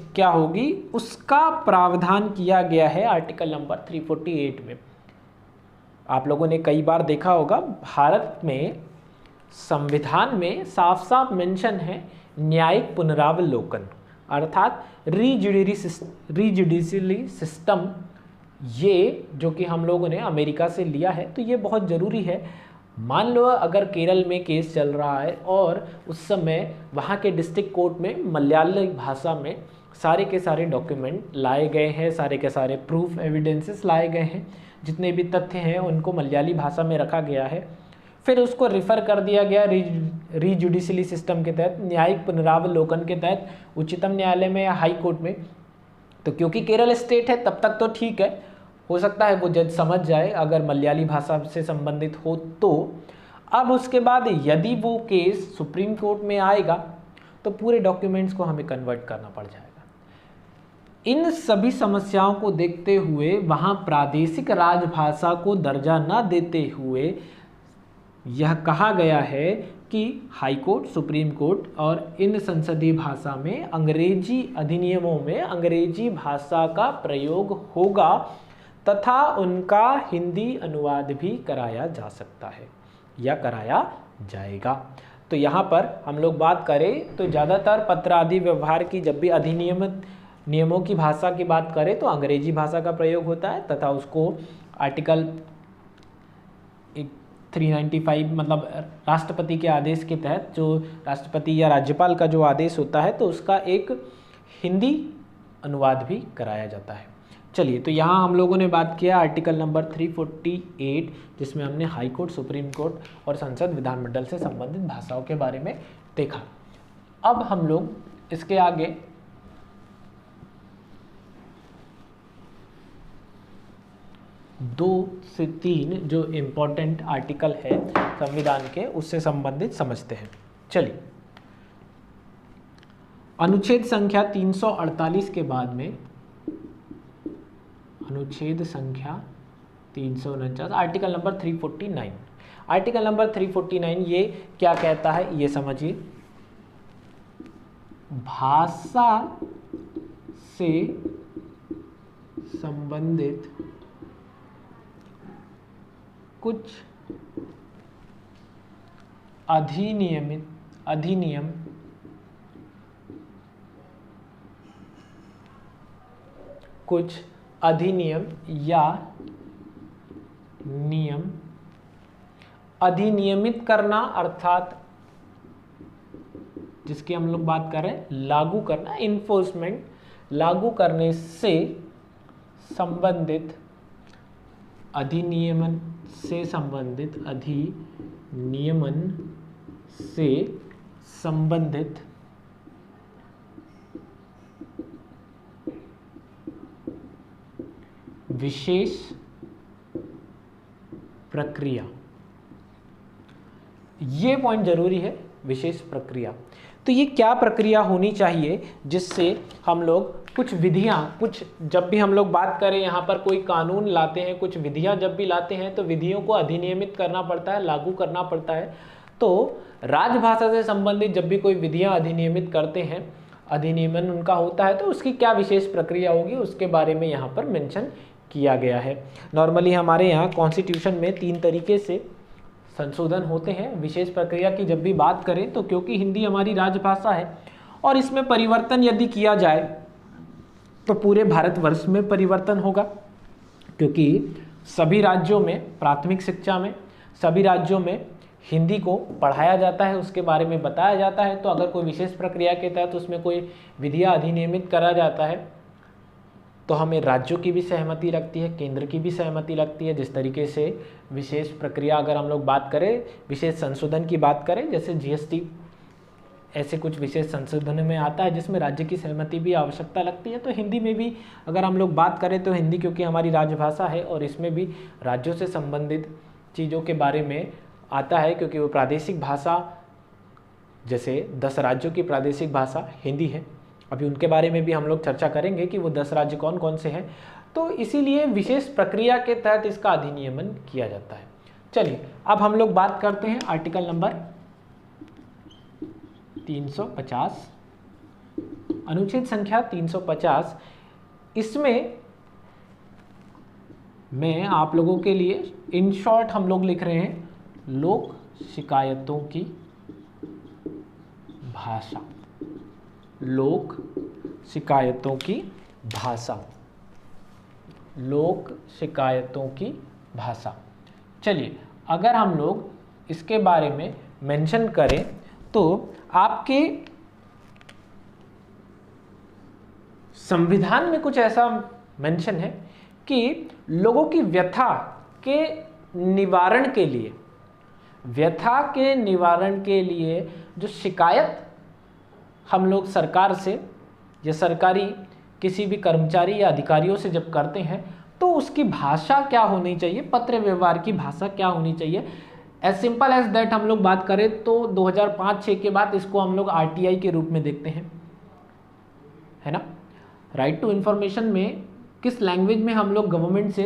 क्या होगी, उसका प्रावधान किया गया है आर्टिकल नंबर 348 में। आप लोगों ने कई बार देखा होगा भारत में संविधान में साफ साफ मेंशन है न्यायिक पुनरावलोकन, अर्थात रीजुडिशली सिस्टम, ये जो कि हम लोगों ने अमेरिका से लिया है, तो ये बहुत ज़रूरी है। मान लो अगर केरल में केस चल रहा है और उस समय वहाँ के डिस्ट्रिक्ट कोर्ट में मलयाली भाषा में सारे के सारे डॉक्यूमेंट लाए गए हैं, सारे के सारे प्रूफ एविडेंसेस लाए गए हैं, जितने भी तथ्य हैं उनको मलयाली भाषा में रखा गया है, फिर उसको रिफ़र कर दिया गया रीजुडिशली सिस्टम के तहत, न्यायिक पुनरावलोकन के तहत उच्चतम न्यायालय में या हाई कोर्ट में। तो क्योंकि केरल स्टेट है तब तक तो ठीक है, हो सकता है वो जज समझ जाए अगर मलयाली भाषा से संबंधित हो तो। अब उसके बाद यदि वो केस सुप्रीम कोर्ट में आएगा तो पूरे डॉक्यूमेंट्स को हमें कन्वर्ट करना पड़ जाएगा। इन सभी समस्याओं को देखते हुए वहाँ प्रादेशिक राजभाषा को दर्जा न देते हुए यह कहा गया है कि हाई कोर्ट, सुप्रीम कोर्ट और इन संसदीय भाषा में अंग्रेजी अधिनियमों में अंग्रेजी भाषा का प्रयोग होगा तथा उनका हिंदी अनुवाद भी कराया जा सकता है या कराया जाएगा। तो यहाँ पर हम लोग बात करें तो ज़्यादातर पत्र आदि व्यवहार की जब भी अधिनियमित नियमों की भाषा की बात करें तो अंग्रेजी भाषा का प्रयोग होता है तथा उसको आर्टिकल 395 मतलब राष्ट्रपति के आदेश के तहत, जो राष्ट्रपति या राज्यपाल का जो आदेश होता है तो उसका एक हिंदी अनुवाद भी कराया जाता है। चलिए, तो यहाँ हम लोगों ने बात किया आर्टिकल नंबर 348 जिसमें हमने हाई कोर्ट, सुप्रीम कोर्ट और संसद विधानमंडल से संबंधित भाषाओं के बारे में देखा। अब हम लोग इसके आगे दो से तीन जो इम्पोर्टेंट आर्टिकल है संविधान के उससे संबंधित समझते हैं। चलिए, अनुच्छेद संख्या 348 के बाद में अनुच्छेद संख्या 349 आर्टिकल नंबर 349। आर्टिकल नंबर 349 ये क्या कहता है ये समझिए। भाषा से संबंधित कुछ अधिनियम या नियम अधिनियमित करना, अर्थात जिसकी हम लोग बात कर रहे हैं लागू करना, इन्फोर्समेंट, लागू करने से संबंधित अधिनियमन से संबंधित विशेष प्रक्रिया। ये पॉइंट जरूरी है, विशेष प्रक्रिया। तो ये क्या प्रक्रिया होनी चाहिए जिससे हम लोग कुछ विधियां, कुछ जब भी हम लोग बात करें यहाँ पर कोई कानून लाते हैं, कुछ विधियां जब भी लाते हैं तो विधियों को अधिनियमित करना पड़ता है, लागू करना पड़ता है। तो राजभाषा से संबंधित जब भी कोई विधियां अधिनियमित करते हैं, अधिनियमन उनका होता है, तो उसकी क्या विशेष प्रक्रिया होगी उसके बारे में यहाँ पर मेंशन किया गया है। नॉर्मली हमारे यहाँ कॉन्स्टिट्यूशन में 3 तरीके से संशोधन होते हैं। विशेष प्रक्रिया की जब भी बात करें तो क्योंकि हिंदी हमारी राजभाषा है और इसमें परिवर्तन यदि किया जाए तो पूरे भारतवर्ष में परिवर्तन होगा, क्योंकि सभी राज्यों में प्राथमिक शिक्षा में सभी राज्यों में हिंदी को पढ़ाया जाता है, उसके बारे में बताया जाता है। तो अगर कोई विशेष प्रक्रिया के तहत उसमें कोई विधियाँ अधिनियमित करा जाता है तो हमें राज्यों की भी सहमति लगती है, केंद्र की भी सहमति लगती है। जिस तरीके से विशेष प्रक्रिया अगर हम लोग बात करें, विशेष संशोधन की बात करें, जैसे जीएसटी ऐसे कुछ विशेष संशोधन में आता है जिसमें राज्य की सहमति भी आवश्यकता लगती है। तो हिंदी में भी अगर हम लोग बात करें तो हिंदी क्योंकि हमारी राजभाषा है और इसमें भी राज्यों से संबंधित चीज़ों के बारे में आता है, क्योंकि वो प्रादेशिक भाषा, जैसे 10 राज्यों की प्रादेशिक भाषा हिंदी है। अभी उनके बारे में भी हम लोग चर्चा करेंगे कि वो 10 राज्य कौन कौन से हैं। तो इसीलिए विशेष प्रक्रिया के तहत इसका अधिनियमन किया जाता है। चलिए, अब हम लोग बात करते हैं आर्टिकल नंबर 350, अनुच्छेद संख्या 350। इसमें मैं आप लोगों के लिए इन शॉर्ट हम लोग लिख रहे हैं लोक शिकायतों की भाषा। लोक शिकायतों की भाषा, लोक शिकायतों की भाषा। चलिए, अगर हम लोग इसके बारे में मेंशन करें तो आपके संविधान में कुछ ऐसा मेंशन है कि लोगों की व्यथा के निवारण के लिए, व्यथा के निवारण के लिए जो शिकायत हम लोग सरकार से या सरकारी किसी भी कर्मचारी या अधिकारियों से जब करते हैं तो उसकी भाषा क्या होनी चाहिए, पत्र व्यवहार की भाषा क्या होनी चाहिए। एज सिंपल एज दैट हम लोग बात करें तो 2005-06 के बाद इसको हम लोग आरटीआई के रूप में देखते हैं, है ना। राइट टू इन्फॉर्मेशन में किस लैंग्वेज में हम लोग गवर्नमेंट से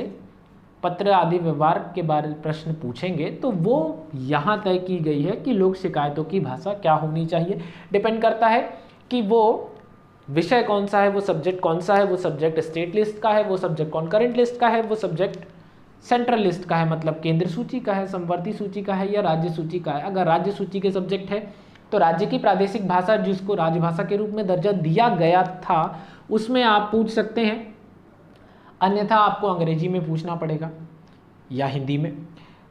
पत्र आदि व्यवहार के बारे प्रश्न पूछेंगे तो वो यहाँ तय की गई है कि लोक शिकायतों की भाषा क्या होनी चाहिए। डिपेंड करता है कि वो विषय कौन सा है, वो सब्जेक्ट कौन सा है, वो सब्जेक्ट स्टेट लिस्ट का है, वो सब्जेक्ट कॉन्करेंट लिस्ट का है, वो सब्जेक्ट सेंट्रल लिस्ट का है, मतलब केंद्र सूची का है, समवर्ती सूची का है या राज्य सूची का है। अगर राज्य सूची के सब्जेक्ट है तो राज्य की प्रादेशिक भाषा जिसको राजभाषा के रूप में दर्जा दिया गया था उसमें आप पूछ सकते हैं, अन्यथा आपको अंग्रेजी में पूछना पड़ेगा या हिंदी में।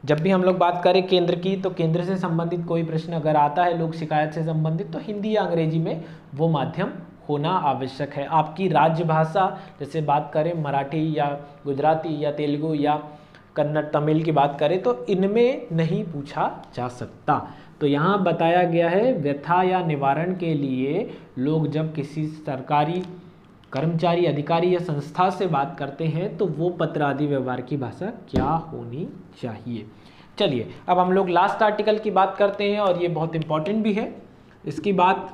जब भी हम लोग बात करें केंद्र की तो केंद्र से संबंधित कोई प्रश्न अगर आता है लोक शिकायत से संबंधित तो हिंदी या अंग्रेजी में वो माध्यम होना आवश्यक है। आपकी राज्य भाषा जैसे बात करें मराठी या गुजराती या तेलुगु या कन्नड़ तमिल की बात करें तो इनमें नहीं पूछा जा सकता। तो यहाँ बताया गया है व्यथा या निवारण के लिए लोग जब किसी सरकारी कर्मचारी, अधिकारी या संस्था से बात करते हैं तो वो पत्र आदि व्यवहार की भाषा क्या होनी चाहिए। चलिए, अब हम लोग लास्ट आर्टिकल की बात करते हैं और ये बहुत इंपॉर्टेंट भी है, इसकी बात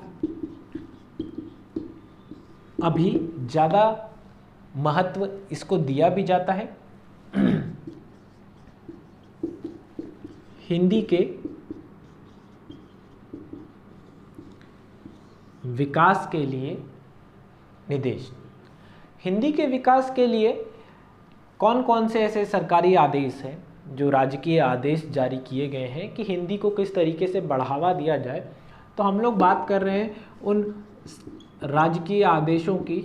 अभी ज़्यादा महत्व इसको दिया भी जाता है। हिंदी के विकास के लिए निर्देश। हिंदी के विकास के लिए कौन कौन से ऐसे सरकारी आदेश हैं जो राजकीय आदेश जारी किए गए हैं कि हिंदी को किस तरीके से बढ़ावा दिया जाए। तो हम लोग बात कर रहे हैं उन राजकीय आदेशों की।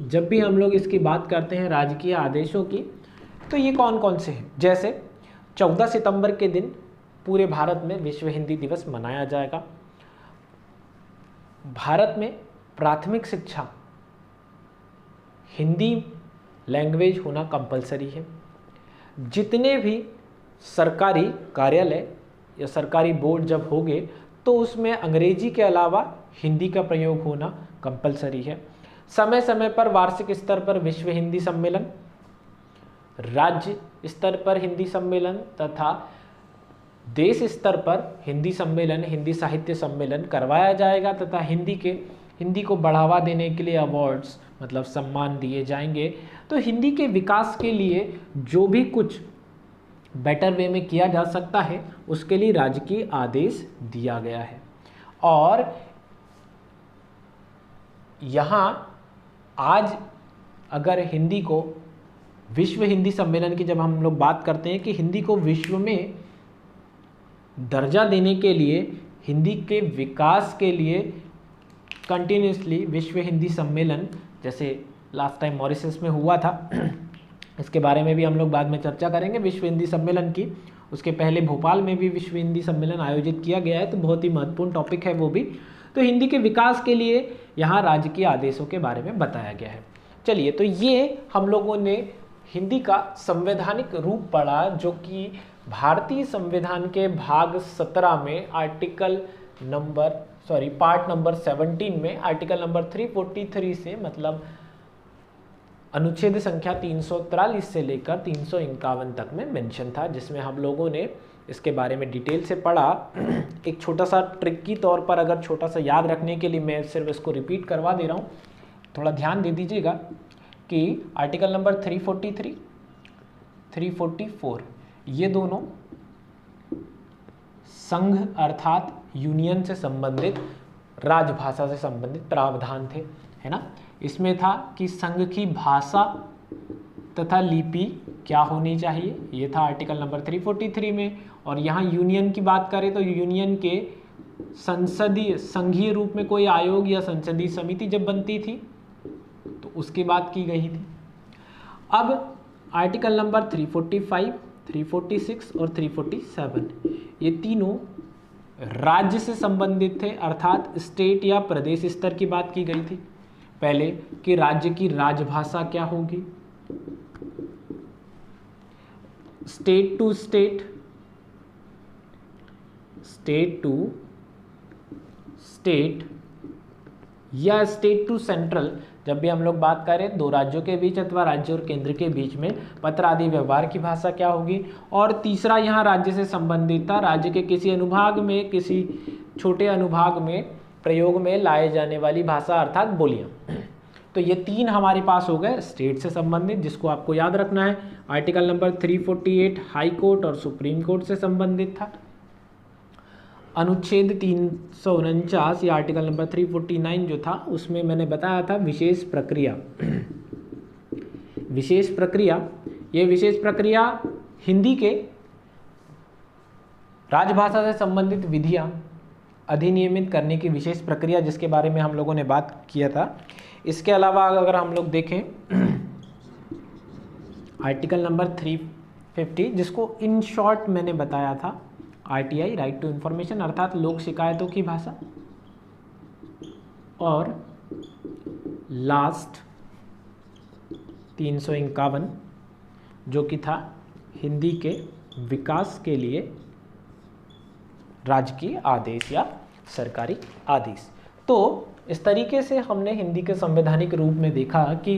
जब भी हम लोग इसकी बात करते हैं राजकीय आदेशों की तो ये कौन कौन से हैं। जैसे 14 सितंबर के दिन पूरे भारत में विश्व हिंदी दिवस मनाया जाएगा। भारत में प्राथमिक शिक्षा हिंदी लैंग्वेज होना कंपलसरी है। जितने भी सरकारी कार्यालय या सरकारी बोर्ड जब होंगे तो उसमें अंग्रेजी के अलावा हिंदी का प्रयोग होना कंपलसरी है। समय समय पर वार्षिक स्तर पर विश्व हिंदी सम्मेलन, राज्य स्तर पर हिंदी सम्मेलन तथा देश स्तर पर हिंदी सम्मेलन, हिंदी साहित्य सम्मेलन करवाया जाएगा तथा हिंदी को बढ़ावा देने के लिए अवार्ड्स मतलब सम्मान दिए जाएंगे। तो हिंदी के विकास के लिए जो भी कुछ बेटर वे में किया जा सकता है उसके लिए राजकीय आदेश दिया गया है। और यहाँ आज अगर हिंदी को विश्व हिंदी सम्मेलन की जब हम लोग बात करते हैं कि हिंदी को विश्व में दर्जा देने के लिए, हिंदी के विकास के लिए कंटिन्यूसली विश्व हिंदी सम्मेलन, जैसे लास्ट टाइम मॉरिशस में हुआ था, इसके बारे में भी हम लोग बाद में चर्चा करेंगे विश्व हिंदी सम्मेलन की। उसके पहले भोपाल में भी विश्व हिंदी सम्मेलन आयोजित किया गया है, तो बहुत ही महत्वपूर्ण टॉपिक है वो भी। तो हिंदी के विकास के लिए यहाँ राजकीय आदेशों के बारे में बताया गया है। चलिए, तो ये हम लोगों ने हिंदी का संवैधानिक रूप पढ़ा जो कि भारतीय संविधान के भाग 17 में पार्ट नंबर 17 में आर्टिकल नंबर 343 से मतलब अनुच्छेद संख्या 343 से लेकर 351 तक में मेंशन था, जिसमें हम लोगों ने इसके बारे में डिटेल से पढ़ा। एक छोटा सा ट्रिक की तौर पर अगर छोटा सा याद रखने के लिए मैं सिर्फ इसको रिपीट करवा दे रहा हूँ, थोड़ा ध्यान दे दीजिएगा कि आर्टिकल नंबर 343, 344 ये दोनों संघ अर्थात यूनियन से संबंधित, राजभाषा से संबंधित प्रावधान थे, है ना। इसमें था कि संघ की भाषा तथा लिपि क्या होनी चाहिए, ये था आर्टिकल नंबर 343 में। और यहाँ यूनियन की बात करें तो यूनियन के संसदीय संघीय रूप में कोई आयोग या संसदीय समिति जब बनती थी तो उसकी बात की गई थी। अब आर्टिकल नंबर 345, 346 और 347 ये तीनों राज्य से संबंधित थे, अर्थात स्टेट या प्रदेश स्तर की बात की गई थी। पहले कि राज्य की राजभाषा क्या होगी, state to state, state to state या स्टेट टू सेंट्रल। जब भी हम लोग बात करें दो राज्यों के बीच अथवा राज्य और केंद्र के बीच में पत्र आदि व्यवहार की भाषा क्या होगी। और तीसरा यहाँ राज्य से संबंधित था, राज्य के किसी अनुभाग में, किसी छोटे अनुभाग में प्रयोग में लाए जाने वाली भाषा अर्थात बोलियां। तो ये तीन हमारे पास हो गए स्टेट से संबंधित, जिसको आपको याद रखना है। आर्टिकल नंबर 348 हाई कोर्ट और सुप्रीम कोर्ट से संबंधित था। अनुच्छेद 349 या आर्टिकल नंबर 349 जो था उसमें मैंने बताया था विशेष प्रक्रिया। विशेष प्रक्रिया, ये विशेष प्रक्रिया हिंदी के राजभाषा से संबंधित विधियां अधिनियमित करने की विशेष प्रक्रिया, जिसके बारे में हम लोगों ने बात किया था। इसके अलावा अगर हम लोग देखें आर्टिकल नंबर 350, जिसको इन शॉर्ट मैंने बताया था आरटीआई, राइट टू इंफॉर्मेशन, अर्थात लोक शिकायतों की भाषा। और लास्ट 351 जो कि था हिंदी के विकास के लिए राजकीय आदेश या सरकारी आदेश। तो इस तरीके से हमने हिंदी के संवैधानिक रूप में देखा कि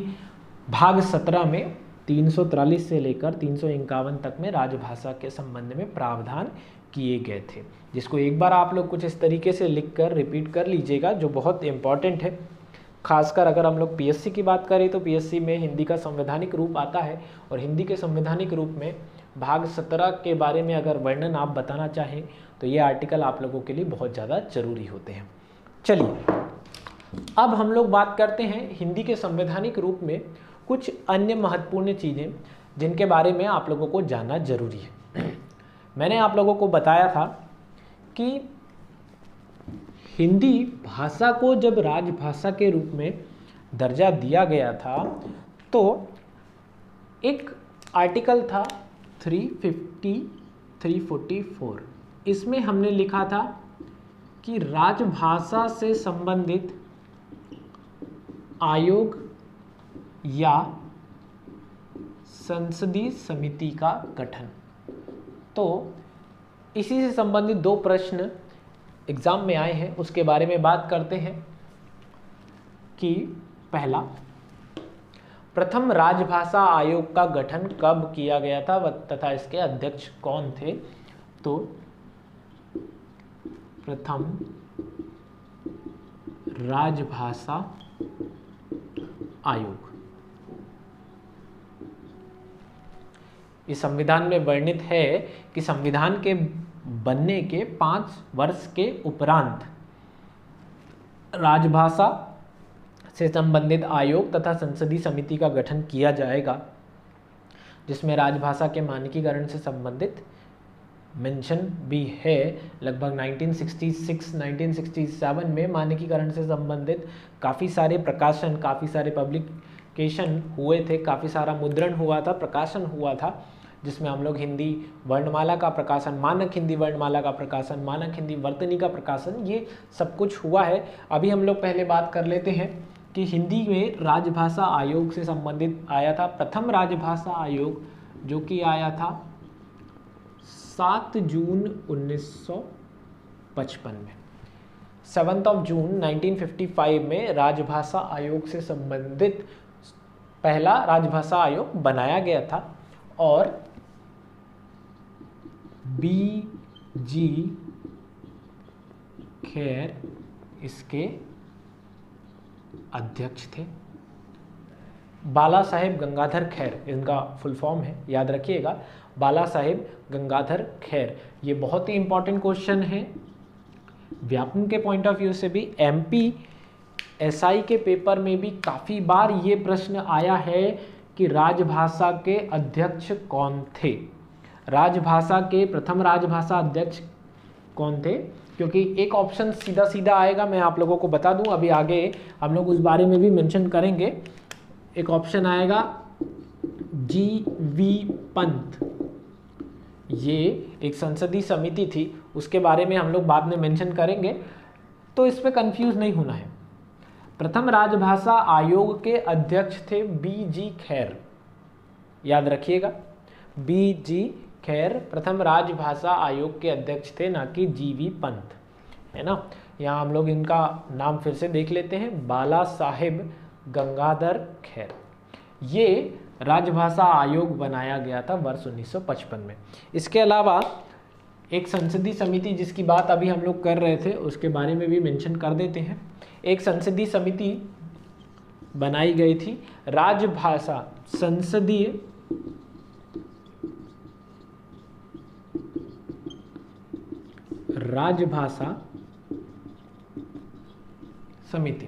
भाग 17 में 343 से लेकर 351 तक में राजभाषा के संबंध में प्रावधान किए गए थे, जिसको एक बार आप लोग कुछ इस तरीके से लिखकर रिपीट कर लीजिएगा, जो बहुत इंपॉर्टेंट है। खासकर अगर हम लोग पीएससी की बात करें तो पीएससी में हिंदी का संवैधानिक रूप आता है, और हिंदी के संवैधानिक रूप में भाग 17 के बारे में अगर वर्णन आप बताना चाहें तो ये आर्टिकल आप लोगों के लिए बहुत ज़्यादा जरूरी होते हैं। चलिए अब हम लोग बात करते हैं हिंदी के संवैधानिक रूप में कुछ अन्य महत्वपूर्ण चीज़ें जिनके बारे में आप लोगों को जानना जरूरी है। मैंने आप लोगों को बताया था कि हिंदी भाषा को जब राजभाषा के रूप में दर्जा दिया गया था तो एक आर्टिकल था 350, 344, इसमें हमने लिखा था कि राजभाषा से संबंधित आयोग या संसदीय समिति का गठन। तो इसी से संबंधित दो प्रश्न एग्जाम में आए हैं, उसके बारे में बात करते हैं कि पहला, प्रथम राजभाषा आयोग का गठन कब किया गया था तथा इसके अध्यक्ष कौन थे। तो प्रथम राजभाषा आयोग इस संविधान में वर्णित है कि संविधान के बनने के 5 वर्ष के उपरांत राजभाषा से संबंधित आयोग तथा संसदीय समिति का गठन किया जाएगा, जिसमें राजभाषा के मानकीकरण से संबंधित मेंशन भी है। लगभग 1966, 1967 में मानकीकरण से संबंधित काफ़ी सारे प्रकाशन, काफ़ी सारे पब्लिकेशन हुए थे, काफ़ी सारा मुद्रण हुआ था, प्रकाशन हुआ था, जिसमें हम लोग हिंदी वर्णमाला का प्रकाशन, मानक हिंदी वर्णमाला का प्रकाशन, मानक हिंदी वर्तनी का प्रकाशन, ये सब कुछ हुआ है। अभी हम लोग पहले बात कर लेते हैं कि हिंदी में राजभाषा आयोग से संबंधित आया था प्रथम राजभाषा आयोग, जो कि आया था 7 जून 1955 में। 7 जून 1955 में राजभाषा आयोग से संबंधित पहला राजभाषा आयोग बनाया गया था और B.G. खेर इसके अध्यक्ष थे। बाला साहेब गंगाधर खैर इनका फुल फॉर्म है, याद रखिएगा, बाला साहेब गंगाधर खैर। ये बहुत ही इंपॉर्टेंट क्वेश्चन है व्याकरण के पॉइंट ऑफ व्यू से भी। MPSI के पेपर में भी काफ़ी बार ये प्रश्न आया है कि राजभाषा के अध्यक्ष कौन थे। राजभाषा के प्रथम राजभाषा अध्यक्ष कौन थे, क्योंकि एक ऑप्शन सीधा सीधा आएगा, मैं आप लोगों को बता दूं, अभी आगे हम लोग उस बारे में भी मेंशन करेंगे। एक ऑप्शन आएगा जी.वी. पंत, ये एक संसदीय समिति थी, उसके बारे में हम लोग बाद में मेंशन करेंगे, तो इस पे कंफ्यूज नहीं होना है। प्रथम राजभाषा आयोग के अध्यक्ष थे बी.जी. खैर, याद रखिएगा, बी.जी. खैर प्रथम राजभाषा आयोग के अध्यक्ष थे, ना कि जी.वी. पंत, है ना। यहाँ हम लोग इनका नाम फिर से देख लेते हैं, बाला साहेब गंगाधर खैर। ये राजभाषा आयोग बनाया गया था वर्ष 1955 में। इसके अलावा एक संसदीय समिति जिसकी बात अभी हम लोग कर रहे थे, उसके बारे में भी मेंशन कर देते हैं। एक संसदीय समिति बनाई गई थी, राजभाषा संसदीय राजभाषा समिति,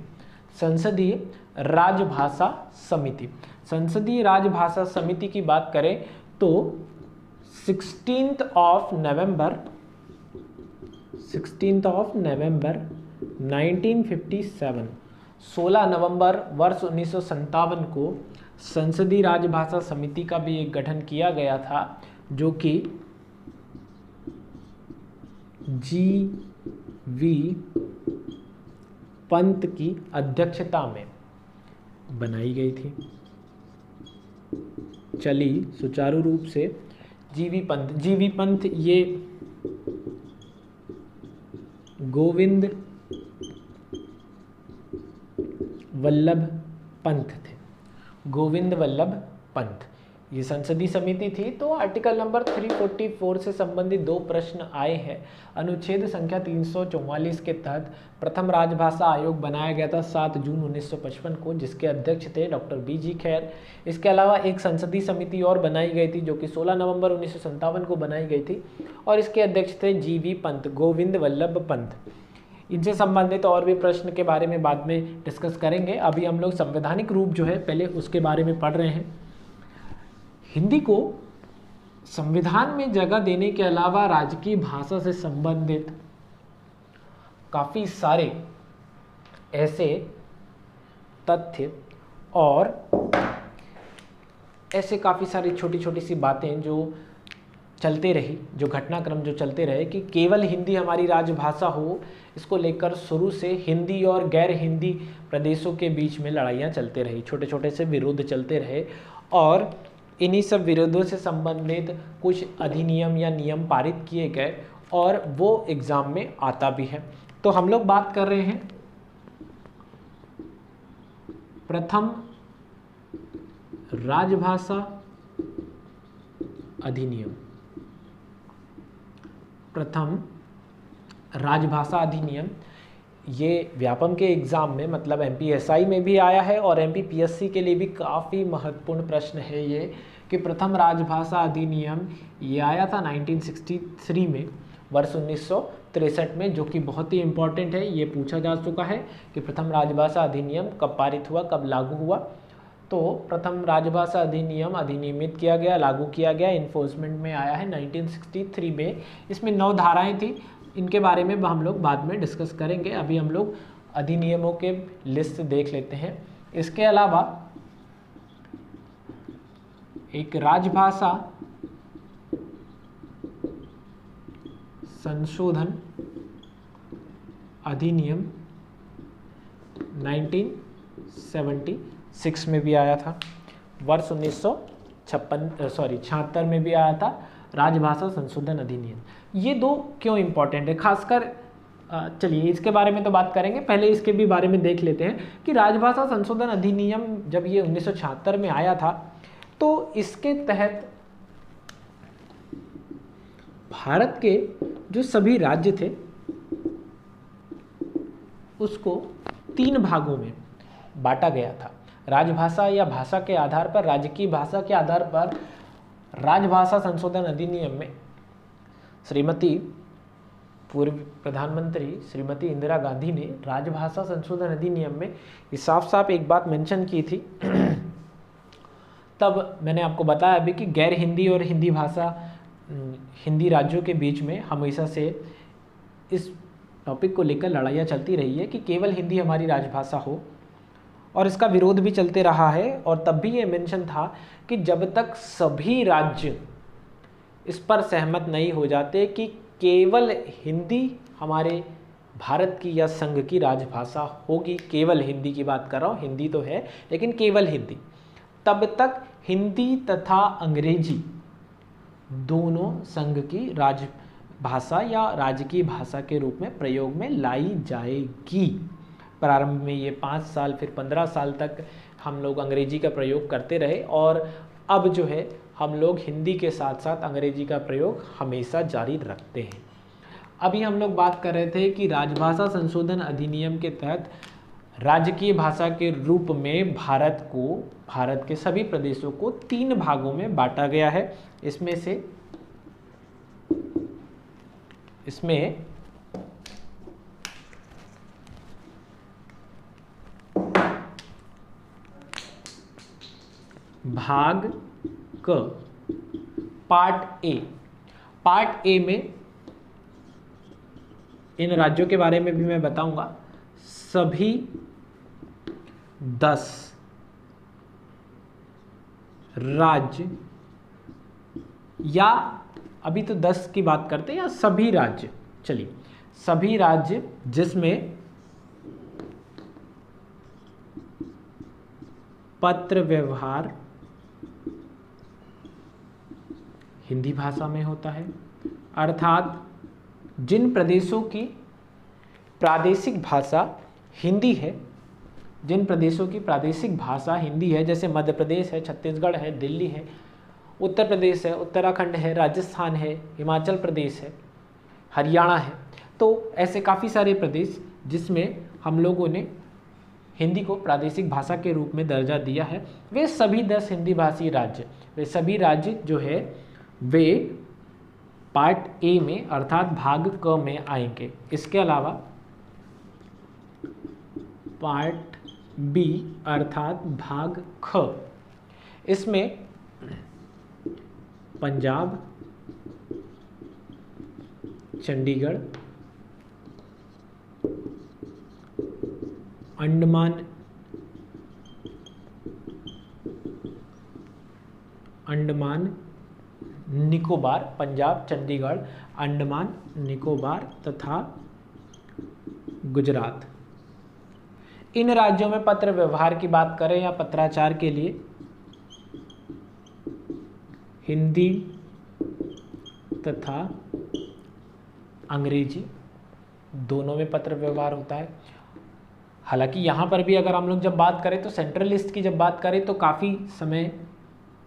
संसदीय राजभाषा समिति। संसदीय राजभाषा समिति की बात करें तो 16 नवंबर 1957, 16 नवंबर वर्ष 1957 को संसदीय राजभाषा समिति का भी एक गठन किया गया था, जो कि जी.वी. पंत की अध्यक्षता में बनाई गई थी। चली सुचारू रूप से जी.वी. पंत ये गोविंद वल्लभ पंत थे, गोविंद वल्लभ पंत। ये संसदीय समिति थी। तो आर्टिकल नंबर 344 से संबंधित 2 प्रश्न आए हैं। अनुच्छेद संख्या 344 के तहत प्रथम राजभाषा आयोग बनाया गया था 7 जून 1955 को, जिसके अध्यक्ष थे डॉक्टर बी.जी. खैर। इसके अलावा एक संसदीय समिति और बनाई गई थी, जो कि 16 नवंबर 1957 को बनाई गई थी, और इसके अध्यक्ष थे जी.वी. पंत, गोविंद वल्लभ पंत। इनसे संबंधित और भी प्रश्न के बारे में बाद में डिस्कस करेंगे। अभी हम लोग संवैधानिक रूप जो है पहले उसके बारे में पढ़ रहे हैं। हिंदी को संविधान में जगह देने के अलावा राजकीय भाषा से संबंधित काफ़ी सारे ऐसे तथ्य और ऐसे काफ़ी सारी छोटी छोटी सी बातें जो चलते रही, जो घटनाक्रम जो चलते रहे कि केवल हिंदी हमारी राजभाषा हो, इसको लेकर शुरू से हिंदी और गैर हिंदी प्रदेशों के बीच में लड़ाइयाँ चलते रही, छोटे छोटे से विरोध चलते रहे, और इन्हीं सब विरोधों से संबंधित कुछ अधिनियम या नियम पारित किए गए, और वो एग्ज़ाम में आता भी है। तो हम लोग बात कर रहे हैं प्रथम राजभाषा अधिनियम। प्रथम राजभाषा अधिनियम ये व्यापम के एग्ज़ाम में, मतलब एमपीएसआई में भी आया है, और एमपीपीएससी के लिए भी काफ़ी महत्वपूर्ण प्रश्न है ये, कि प्रथम राजभाषा अधिनियम ये आया था 1963 में, वर्ष 1963 में, जो कि बहुत ही इम्पॉर्टेंट है। ये पूछा जा चुका है कि प्रथम राजभाषा अधिनियम कब पारित हुआ, कब लागू हुआ। तो प्रथम राजभाषा अधिनियम अधिनियमित किया गया, लागू किया गया, इन्फोर्समेंट में आया है 1963 में। इसमें 9 धाराएं थी, इनके बारे में हम लोग बाद में डिस्कस करेंगे। अभी हम लोग अधिनियमों के लिस्ट देख लेते हैं। इसके अलावा एक राजभाषा संशोधन अधिनियम 1976 में भी आया था, वर्ष 1976 में भी आया था राजभाषा संशोधन अधिनियम। ये 2 क्यों इम्पोर्टेंट है खासकर, चलिए इसके बारे में तो बात करेंगे, पहले इसके भी बारे में देख लेते हैं कि राजभाषा संशोधन अधिनियम जब ये 1976 में आया था, तो इसके तहत भारत के जो सभी राज्य थे उसको 3 भागों में बांटा गया था। राजभाषा या भाषा के आधार पर, राजकीय भाषा के आधार पर राजभाषा संशोधन अधिनियम में श्रीमती पूर्व प्रधानमंत्री श्रीमती इंदिरा गांधी ने राजभाषा संशोधन अधिनियम में ये साफ साफ एक बात मेंशन की थी। तब मैंने आपको बताया अभी कि गैर हिंदी और हिंदी भाषा, हिंदी राज्यों के बीच में हमेशा से इस टॉपिक को लेकर लड़ाइयाँ चलती रही है कि केवल हिंदी हमारी राजभाषा हो, और इसका विरोध भी चलते रहा है। और तब भी ये मेंशन था कि जब तक सभी राज्य इस पर सहमत नहीं हो जाते कि केवल हिंदी हमारे भारत की या संघ की राजभाषा होगी, केवल हिंदी की बात कर रहा हूँ, हिंदी तो है लेकिन केवल हिंदी, तब तक हिंदी तथा अंग्रेजी दोनों संघ की राजभाषा या राजकीय भाषा के रूप में प्रयोग में लाई जाएगी। प्रारंभ में ये 5 साल फिर 15 साल तक हम लोग अंग्रेजी का प्रयोग करते रहे, और अब जो है हम लोग हिंदी के साथ साथ अंग्रेजी का प्रयोग हमेशा जारी रखते हैं। अभी हम लोग बात कर रहे थे कि राजभाषा संशोधन अधिनियम के तहत राजकीय भाषा के रूप में भारत के सभी प्रदेशों को 3 भागों में बांटा गया है। इसमें भाग क पार्ट ए में इन राज्यों के बारे में भी मैं बताऊंगा। सभी 10 राज्य, या अभी तो 10 की बात करते हैं, या सभी राज्य, चलिए सभी राज्य जिसमें पत्र व्यवहार हिंदी भाषा में होता है, अर्थात जिन प्रदेशों की प्रादेशिक भाषा हिंदी है, जैसे मध्य प्रदेश है, छत्तीसगढ़ है, दिल्ली है, उत्तर प्रदेश है, उत्तराखंड है, राजस्थान है, हिमाचल प्रदेश है, हरियाणा है, तो ऐसे काफ़ी सारे प्रदेश जिसमें हम लोगों ने हिंदी को प्रादेशिक भाषा के रूप में दर्जा दिया है, वे सभी 10 हिंदी भाषी राज्य, वे सभी राज्य जो है वे पार्ट ए में अर्थात भाग क में आएंगे। इसके अलावा पार्ट बी अर्थात भाग ख, इसमें पंजाब, चंडीगढ़, अंडमान निकोबार, पंजाब, चंडीगढ़, अंडमान निकोबार तथा गुजरात, इन राज्यों में पत्र व्यवहार की बात करें या पत्राचार के लिए हिंदी तथा अंग्रेजी दोनों में पत्र व्यवहार होता है। हालांकि यहाँ पर भी अगर हम लोग जब बात करें तो सेंट्रल लिस्ट की जब बात करें तो काफ़ी समय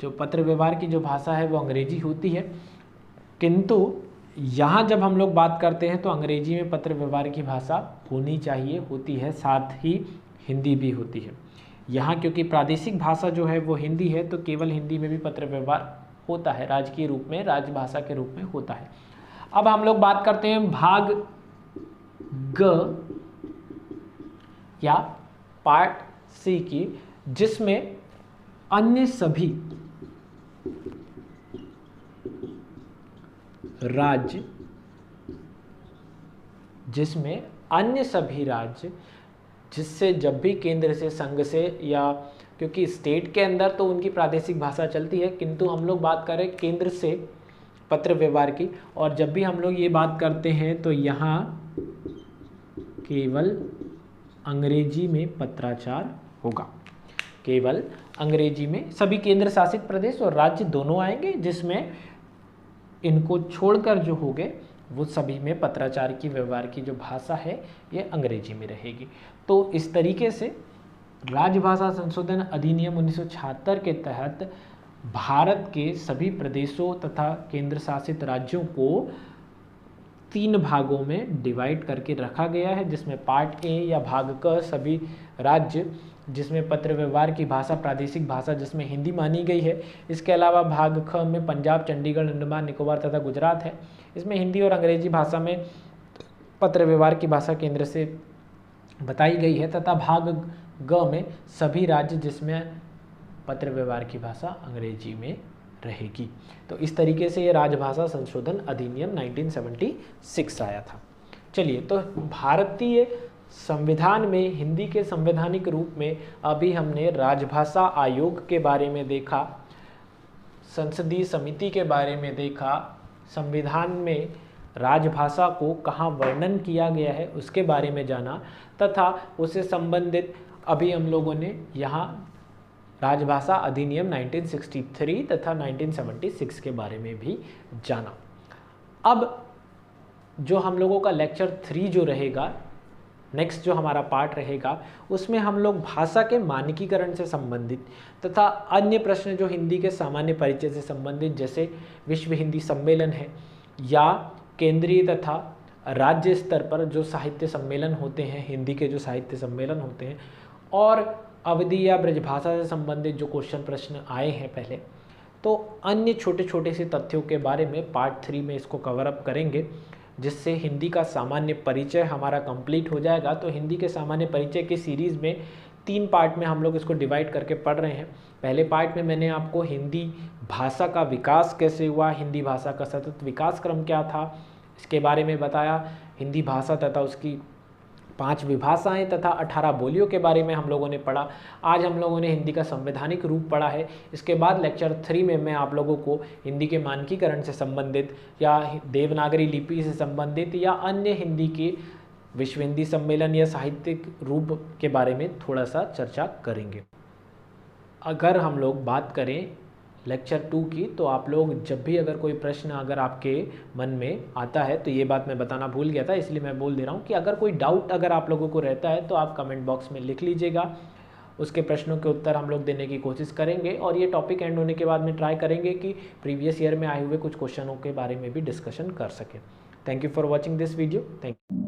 जो पत्र व्यवहार की जो भाषा है वो अंग्रेजी होती है, किंतु यहाँ जब हम लोग बात करते हैं तो अंग्रेजी में पत्र व्यवहार की भाषा होनी चाहिए, होती है, साथ ही हिंदी भी होती है। यहाँ क्योंकि प्रादेशिक भाषा जो है वो हिंदी है तो केवल हिंदी में भी पत्र व्यवहार होता है, राजकीय रूप में, राजभाषा के रूप में होता है। अब हम लोग बात करते हैं भाग ग या पार्ट सी की, जिसमें अन्य सभी राज्य जिससे जब भी केंद्र से, संघ से, या क्योंकि स्टेट के अंदर तो उनकी प्रादेशिक भाषा चलती है, किंतु हम लोग बात करें केंद्र से पत्र व्यवहार की, और जब भी हम लोग ये बात करते हैं तो यहाँ केवल अंग्रेजी में पत्राचार होगा, केवल अंग्रेजी में। सभी केंद्र शासित प्रदेश और राज्य दोनों आएंगे, जिसमें इनको छोड़कर जो होंगे वो सभी में पत्राचार की व्यवहार की जो भाषा है ये अंग्रेजी में रहेगी। तो इस तरीके से राजभाषा संशोधन अधिनियम 1976 के तहत भारत के सभी प्रदेशों तथा केंद्र शासित राज्यों को 3 भागों में डिवाइड करके रखा गया है, जिसमें पार्ट ए या भाग क सभी राज्य जिसमें पत्र व्यवहार की भाषा, प्रादेशिक भाषा जिसमें हिंदी मानी गई है। इसके अलावा भाग ख में पंजाब, चंडीगढ़, अंडमान निकोबार तथा गुजरात है, इसमें हिंदी और अंग्रेजी भाषा में पत्र व्यवहार की भाषा केंद्र से बताई गई है, तथा भाग ग में सभी राज्य जिसमें पत्र व्यवहार की भाषा अंग्रेजी में रहेगी। तो इस तरीके से ये राजभाषा संशोधन अधिनियम 1976 आया था। चलिए, तो भारतीय संविधान में हिंदी के संवैधानिक रूप में अभी हमने राजभाषा आयोग के बारे में देखा, संसदीय समिति के बारे में देखा, संविधान में राजभाषा को कहाँ वर्णन किया गया है उसके बारे में जाना, तथा उससे संबंधित अभी हम लोगों ने यहाँ राजभाषा अधिनियम 1963 तथा 1976 के बारे में भी जाना। अब जो हम लोगों का लेक्चर 3 जो रहेगा, नेक्स्ट जो हमारा पार्ट रहेगा, उसमें हम लोग भाषा के मानकीकरण से संबंधित तथा अन्य प्रश्न जो हिंदी के सामान्य परिचय से संबंधित, जैसे विश्व हिंदी सम्मेलन है या केंद्रीय तथा राज्य स्तर पर जो साहित्य सम्मेलन होते हैं, हिंदी के जो साहित्य सम्मेलन होते हैं, और अवधि या ब्रजभाषा से संबंधित जो क्वेश्चन प्रश्न आए हैं पहले, तो अन्य छोटे छोटे से तथ्यों के बारे में पार्ट 3 में इसको कवर अप करेंगे, जिससे हिंदी का सामान्य परिचय हमारा कंप्लीट हो जाएगा। तो हिंदी के सामान्य परिचय की सीरीज़ में 3 पार्ट में हम लोग इसको डिवाइड करके पढ़ रहे हैं। पहले पार्ट में मैंने आपको हिंदी भाषा का विकास कैसे हुआ, हिंदी भाषा का सतत विकास क्रम क्या था, इसके बारे में बताया। हिंदी भाषा तथा उसकी 5 विभाषाएं तथा 18 बोलियों के बारे में हम लोगों ने पढ़ा। आज हम लोगों ने हिंदी का संवैधानिक रूप पढ़ा है। इसके बाद लेक्चर 3 में मैं आप लोगों को हिंदी के मानकीकरण से संबंधित या देवनागरी लिपि से संबंधित या अन्य हिंदी के विश्व हिंदी सम्मेलन या साहित्यिक रूप के बारे में थोड़ा सा चर्चा करेंगे। अगर हम लोग बात करें लेक्चर 2 की, तो आप लोग जब भी अगर कोई प्रश्न अगर आपके मन में आता है, तो ये बात मैं बताना भूल गया था, इसलिए मैं बोल दे रहा हूँ कि अगर कोई डाउट अगर आप लोगों को रहता है तो आप कमेंट बॉक्स में लिख लीजिएगा। उसके प्रश्नों के उत्तर हम लोग देने की कोशिश करेंगे, और ये टॉपिक एंड होने के बाद में ट्राई करेंगे कि प्रीवियस ईयर में आए हुए कुछ क्वेश्चनों के बारे में भी डिस्कशन कर सकें। Thank you for watching this video. Thank you.